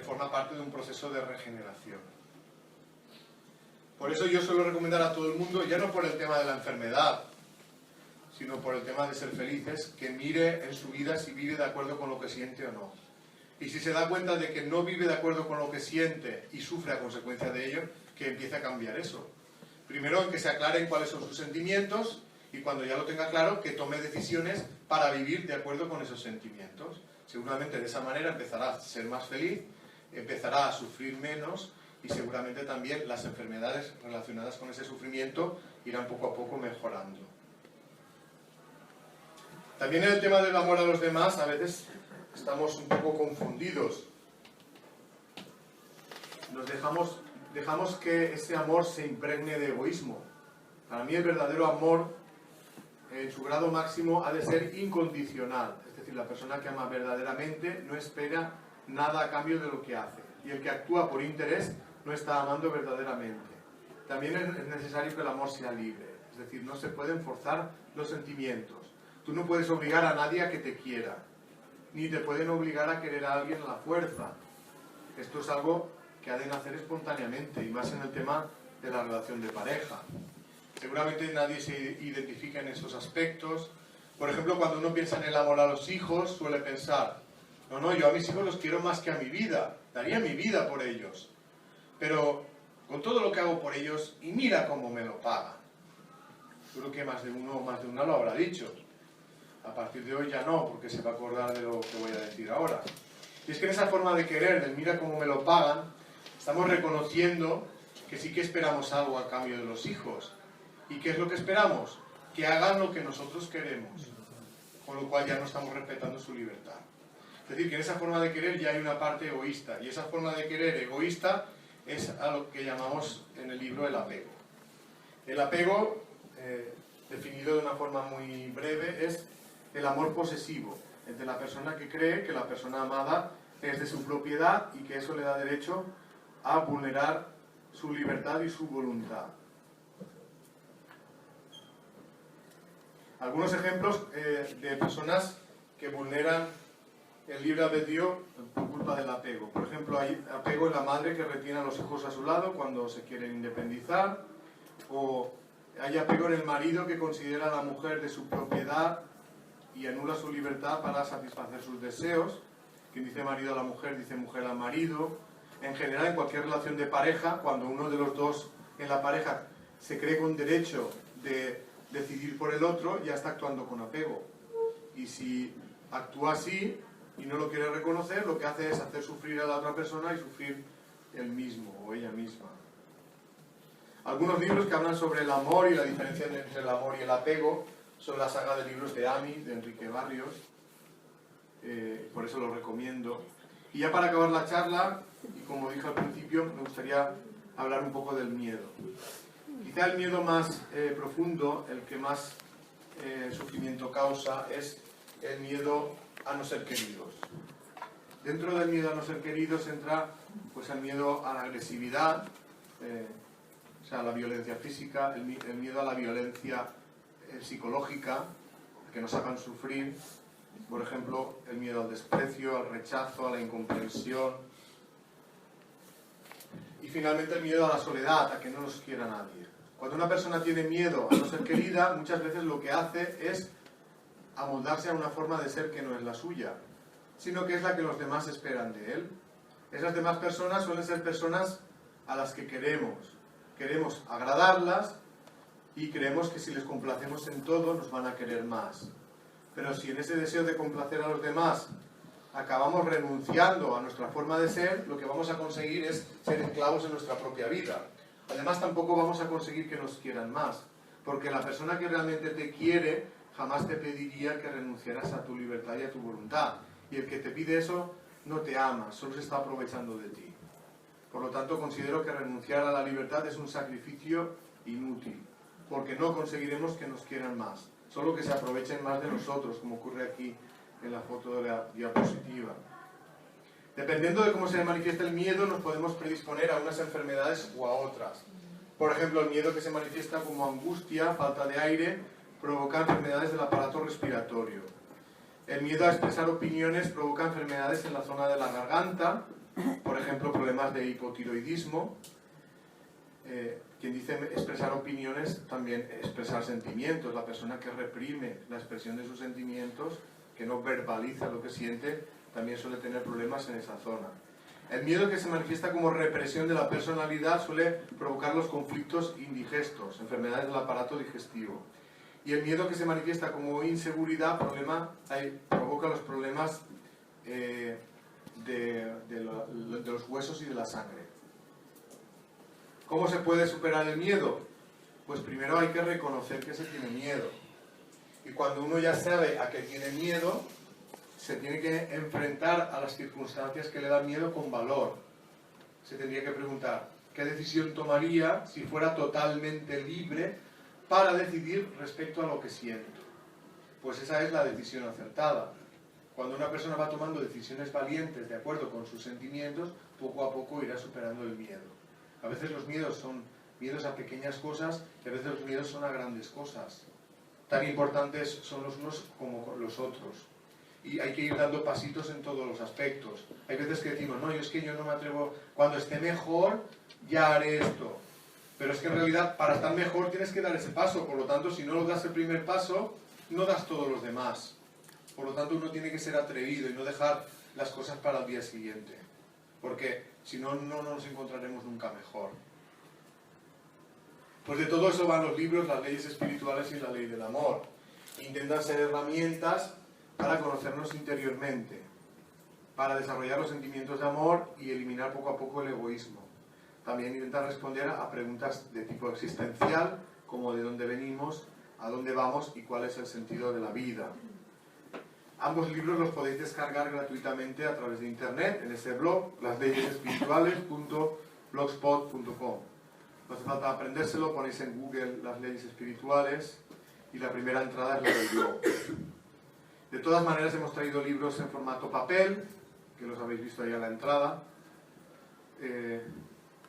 forma parte de un proceso de regeneración. Por eso yo suelo recomendar a todo el mundo, ya no por el tema de la enfermedad, sino por el tema de ser felices, que mire en su vida si vive de acuerdo con lo que siente o no. Y si se da cuenta de que no vive de acuerdo con lo que siente y sufre a consecuencia de ello, que empiece a cambiar eso. Primero, en que se aclaren cuáles son sus sentimientos y cuando ya lo tenga claro, que tome decisiones para vivir de acuerdo con esos sentimientos. Seguramente de esa manera empezará a ser más feliz, empezará a sufrir menos y seguramente también las enfermedades relacionadas con ese sufrimiento irán poco a poco mejorando. También en el tema del amor a los demás, a veces estamos un poco confundidos. Dejamos que ese amor se impregne de egoísmo. Para mí el verdadero amor, en su grado máximo, ha de ser incondicional. Es decir, la persona que ama verdaderamente no espera nada a cambio de lo que hace. Y el que actúa por interés no está amando verdaderamente. También es necesario que el amor sea libre. Es decir, no se pueden forzar los sentimientos. Tú no puedes obligar a nadie a que te quiera. Ni te pueden obligar a querer a alguien a la fuerza. Esto es algo que ha de nacer espontáneamente, y más en el tema de la relación de pareja. Seguramente nadie se identifica en esos aspectos. Por ejemplo, cuando uno piensa en el amor a los hijos, suele pensar, no, yo a mis hijos los quiero más que a mi vida, daría mi vida por ellos. Pero con todo lo que hago por ellos, y mira cómo me lo pagan. Creo que más de una lo habrá dicho. A partir de hoy ya no, porque se va a acordar de lo que voy a decir ahora. Y es que en esa forma de querer, del mira cómo me lo pagan, estamos reconociendo que sí que esperamos algo a cambio de los hijos. ¿Y qué es lo que esperamos? Que hagan lo que nosotros queremos. Con lo cual ya no estamos respetando su libertad. Es decir, que en esa forma de querer ya hay una parte egoísta. Y esa forma de querer egoísta es a lo que llamamos en el libro el apego. El apego, definido de una forma muy breve, es el amor posesivo, el de la persona que cree que la persona amada es de su propiedad y que eso le da derecho a vulnerar su libertad y su voluntad. Algunos ejemplos de personas que vulneran el libre albedrío por culpa del apego. Por ejemplo, hay apego en la madre que retiene a los hijos a su lado cuando se quieren independizar, o hay apego en el marido que considera a la mujer de su propiedad y anula su libertad para satisfacer sus deseos. Quien dice marido a la mujer, dice mujer al marido. En general, en cualquier relación de pareja, cuando uno de los dos en la pareja se cree con derecho de decidir por el otro, ya está actuando con apego. Y si actúa así, y no lo quiere reconocer, lo que hace es hacer sufrir a la otra persona y sufrir él mismo o ella misma. Algunos libros que hablan sobre el amor y la diferencia entre el amor y el apego son la saga de libros de Ami, de Enrique Barrios, por eso los recomiendo. Y ya para acabar la charla, y como dije al principio, me gustaría hablar un poco del miedo. Quizá el miedo más profundo, el que más sufrimiento causa, es el miedo a no ser queridos. Dentro del miedo a no ser queridos entra pues, el miedo a la agresividad, o sea, a la violencia física, el miedo a la violencia psicológica, que nos hagan sufrir, por ejemplo, el miedo al desprecio, al rechazo, a la incomprensión. Y finalmente el miedo a la soledad, a que no nos quiera nadie. Cuando una persona tiene miedo a no ser querida, muchas veces lo que hace es amoldarse a una forma de ser que no es la suya, sino que es la que los demás esperan de él. Esas demás personas suelen ser personas a las que queremos agradarlas y creemos que si les complacemos en todo nos van a querer más. Pero si en ese deseo de complacer a los demás acabamos renunciando a nuestra forma de ser, lo que vamos a conseguir es ser esclavos en nuestra propia vida. Además tampoco vamos a conseguir que nos quieran más, porque la persona que realmente te quiere jamás te pediría que renunciaras a tu libertad y a tu voluntad. Y el que te pide eso no te ama, solo se está aprovechando de ti. Por lo tanto, considero que renunciar a la libertad es un sacrificio inútil, porque no conseguiremos que nos quieran más, solo que se aprovechen más de nosotros, como ocurre aquí en la foto de la diapositiva. Dependiendo de cómo se manifiesta el miedo, nos podemos predisponer a unas enfermedades o a otras. Por ejemplo, el miedo que se manifiesta como angustia, falta de aire, provoca enfermedades del aparato respiratorio. El miedo a expresar opiniones provoca enfermedades en la zona de la garganta, por ejemplo, problemas de hipotiroidismo. Quien dice expresar opiniones, también expresar sentimientos. La persona que reprime la expresión de sus sentimientos, que no verbaliza lo que siente, también suele tener problemas en esa zona. El miedo que se manifiesta como represión de la personalidad suele provocar los conflictos indigestos, enfermedades del aparato digestivo. Y el miedo que se manifiesta como inseguridad provoca los problemas de los huesos y de la sangre. ¿Cómo se puede superar el miedo? Pues primero hay que reconocer que se tiene miedo. Y cuando uno ya sabe a qué tiene miedo, se tiene que enfrentar a las circunstancias que le dan miedo con valor. Se tendría que preguntar, ¿qué decisión tomaría si fuera totalmente libre para decidir respecto a lo que siento? Pues esa es la decisión acertada. Cuando una persona va tomando decisiones valientes de acuerdo con sus sentimientos, poco a poco irá superando el miedo. A veces los miedos son miedos a pequeñas cosas y a veces los miedos son a grandes cosas. Tan importantes son los unos como los otros. Y hay que ir dando pasitos en todos los aspectos. Hay veces que decimos, no, es que yo no me atrevo, cuando esté mejor ya haré esto. Pero es que en realidad para estar mejor tienes que dar ese paso, por lo tanto si no lo das el primer paso, no das todos los demás. Por lo tanto uno tiene que ser atrevido y no dejar las cosas para el día siguiente. Porque si no, no nos encontraremos nunca mejor. Pues de todo eso van los libros, las leyes espirituales y la ley del amor. Intentan ser herramientas para conocernos interiormente, para desarrollar los sentimientos de amor y eliminar poco a poco el egoísmo. También intentan responder a preguntas de tipo existencial, como de dónde venimos, a dónde vamos y cuál es el sentido de la vida. Ambos libros los podéis descargar gratuitamente a través de internet en ese blog, lasleyesespirituales.blogspot.com. No hace falta aprendérselo, ponéis en Google las leyes espirituales y la primera entrada es la del blog. De todas maneras hemos traído libros en formato papel, que los habéis visto ahí a la entrada,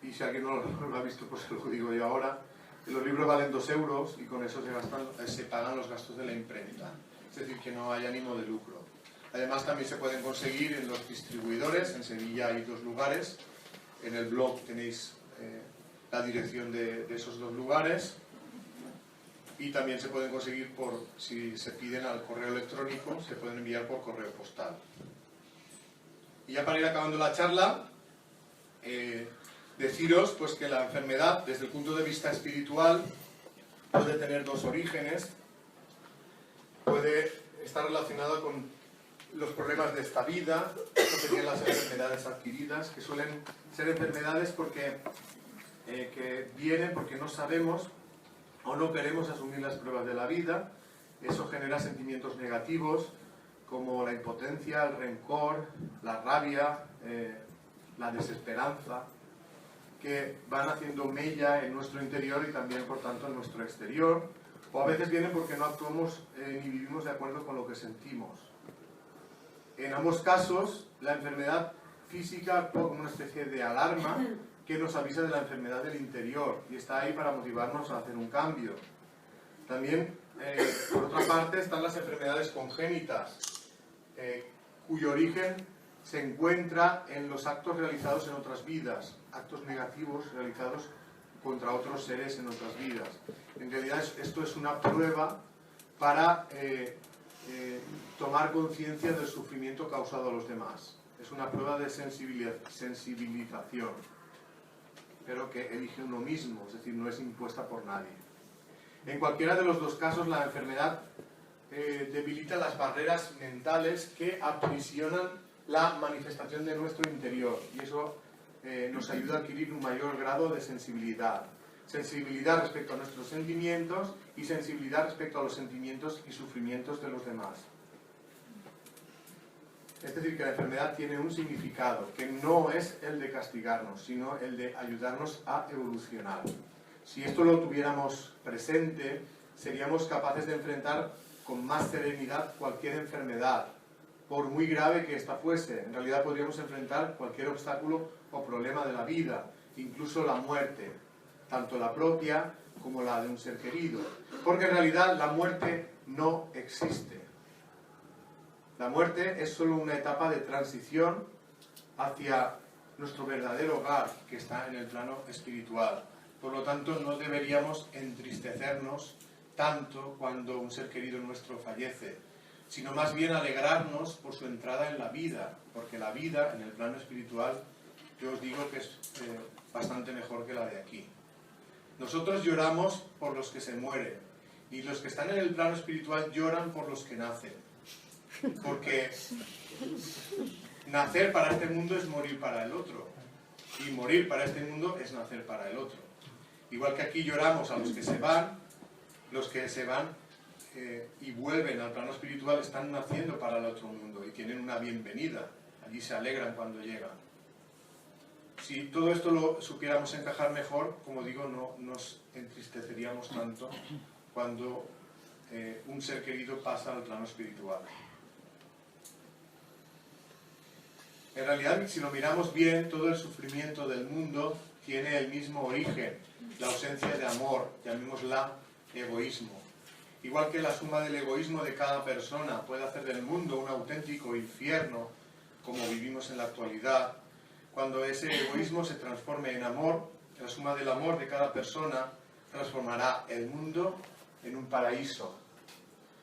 y si alguien no lo ha visto pues se lo digo yo ahora. Los libros valen 2 euros y con eso se pagan los gastos de la imprenta, es decir, que no hay ánimo de lucro. Además también se pueden conseguir en los distribuidores, en Sevilla hay 2 lugares, en el blog tenéis la dirección de esos 2 lugares. Y también se pueden conseguir si se piden al correo electrónico, se pueden enviar por correo postal. Y ya para ir acabando la charla, deciros pues que la enfermedad, desde el punto de vista espiritual, puede tener 2 orígenes. Puede estar relacionada con los problemas de esta vida, esto serían las enfermedades adquiridas, que suelen ser enfermedades que vienen porque no sabemos o no queremos asumir las pruebas de la vida. Eso genera sentimientos negativos como la impotencia, el rencor, la rabia, la desesperanza, que van haciendo mella en nuestro interior y también, por tanto, en nuestro exterior. O a veces vienen porque no actuamos ni vivimos de acuerdo con lo que sentimos. En ambos casos, la enfermedad física actúa como una especie de alarma que nos avisa de la enfermedad del interior y está ahí para motivarnos a hacer un cambio. También, por otra parte, están las enfermedades congénitas, cuyo origen se encuentra en los actos realizados en otras vidas, actos negativos realizados contra otros seres en otras vidas. En realidad esto es una prueba para tomar conciencia del sufrimiento causado a los demás. Es una prueba de sensibilización, pero que elige uno mismo, es decir, no es impuesta por nadie. En cualquiera de los dos casos, la enfermedad debilita las barreras mentales que aprisionan la manifestación de nuestro interior, y eso nos ayuda a adquirir un mayor grado de sensibilidad. Sensibilidad respecto a nuestros sentimientos y sensibilidad respecto a los sentimientos y sufrimientos de los demás. Es decir, que la enfermedad tiene un significado, que no es el de castigarnos, sino el de ayudarnos a evolucionar. Si esto lo tuviéramos presente, seríamos capaces de enfrentar con más serenidad cualquier enfermedad, por muy grave que ésta fuese. En realidad podríamos enfrentar cualquier obstáculo o problema de la vida, incluso la muerte, tanto la propia como la de un ser querido. Porque en realidad la muerte no existe. La muerte es solo una etapa de transición hacia nuestro verdadero hogar, que está en el plano espiritual. Por lo tanto, no deberíamos entristecernos tanto cuando un ser querido nuestro fallece, sino más bien alegrarnos por su entrada en la vida, porque la vida en el plano espiritual, yo os digo que es bastante mejor que la de aquí. Nosotros lloramos por los que se mueren, y los que están en el plano espiritual lloran por los que nacen, porque nacer para este mundo es morir para el otro, y morir para este mundo es nacer para el otro. Igual que aquí lloramos a los que se van y vuelven al plano espiritual están naciendo para el otro mundo y tienen una bienvenida, allí se alegran cuando llegan. Si todo esto lo supiéramos encajar mejor, como digo, no nos entristeceríamos tanto cuando un ser querido pasa al plano espiritual. En realidad, si lo miramos bien, todo el sufrimiento del mundo tiene el mismo origen, la ausencia de amor, llamémosla egoísmo. Igual que la suma del egoísmo de cada persona puede hacer del mundo un auténtico infierno, como vivimos en la actualidad, cuando ese egoísmo se transforme en amor, la suma del amor de cada persona transformará el mundo en un paraíso.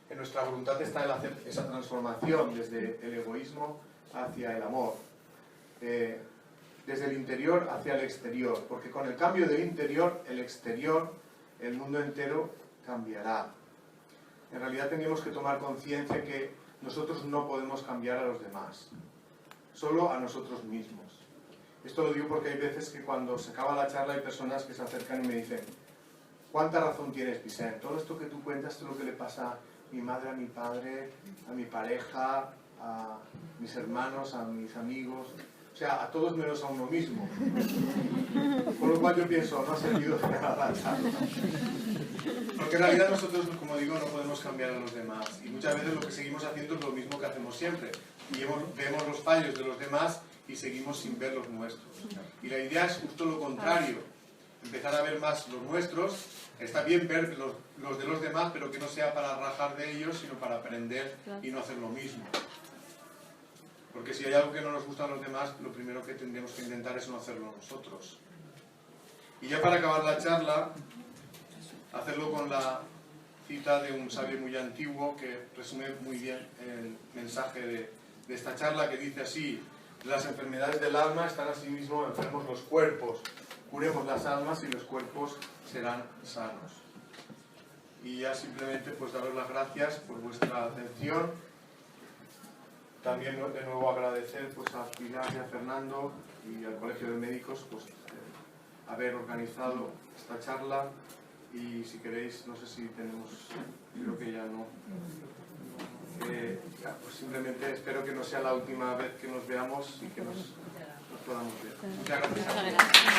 En nuestra voluntad está el hacer esa transformación desde el egoísmo hacia el amor, desde el interior hacia el exterior, porque con el cambio del interior, el exterior, el mundo entero cambiará. En realidad tenemos que tomar conciencia que nosotros no podemos cambiar a los demás, solo a nosotros mismos. Esto lo digo porque hay veces que cuando se acaba la charla hay personas que se acercan y me dicen: ¿cuánta razón tienes, Vicente? Todo esto que tú cuentas es lo que le pasa a mi madre, a mi padre, a mi pareja, a mis hermanos, a mis amigos, o sea, a todos menos a uno mismo. Con lo cual yo pienso, no ha servido de nada la charla. Porque en realidad nosotros, como digo, no podemos cambiar a los demás. Y muchas veces lo que seguimos haciendo es lo mismo que hacemos siempre. Y vemos los fallos de los demás y seguimos sin ver los nuestros. Y la idea es justo lo contrario. Empezar a ver más los nuestros. Está bien ver los de los demás, pero que no sea para rajar de ellos, sino para aprender y no hacer lo mismo. Porque si hay algo que no nos gusta a los demás, lo primero que tendremos que intentar es no hacerlo nosotros. Y ya para acabar la charla, hacerlo con la cita de un sabio muy antiguo que resume muy bien el mensaje de esta charla, que dice así: las enfermedades del alma están asimismo enfermos los cuerpos, curemos las almas y los cuerpos serán sanos. Y ya simplemente pues daros las gracias por vuestra atención También de nuevo agradecer pues, a Pilar y a Fernando y al Colegio de Médicos pues, haber organizado esta charla, y si queréis, no sé si tenemos, creo que ya no, pues simplemente espero que no sea la última vez que nos veamos y que nos podamos ver. Muchas gracias.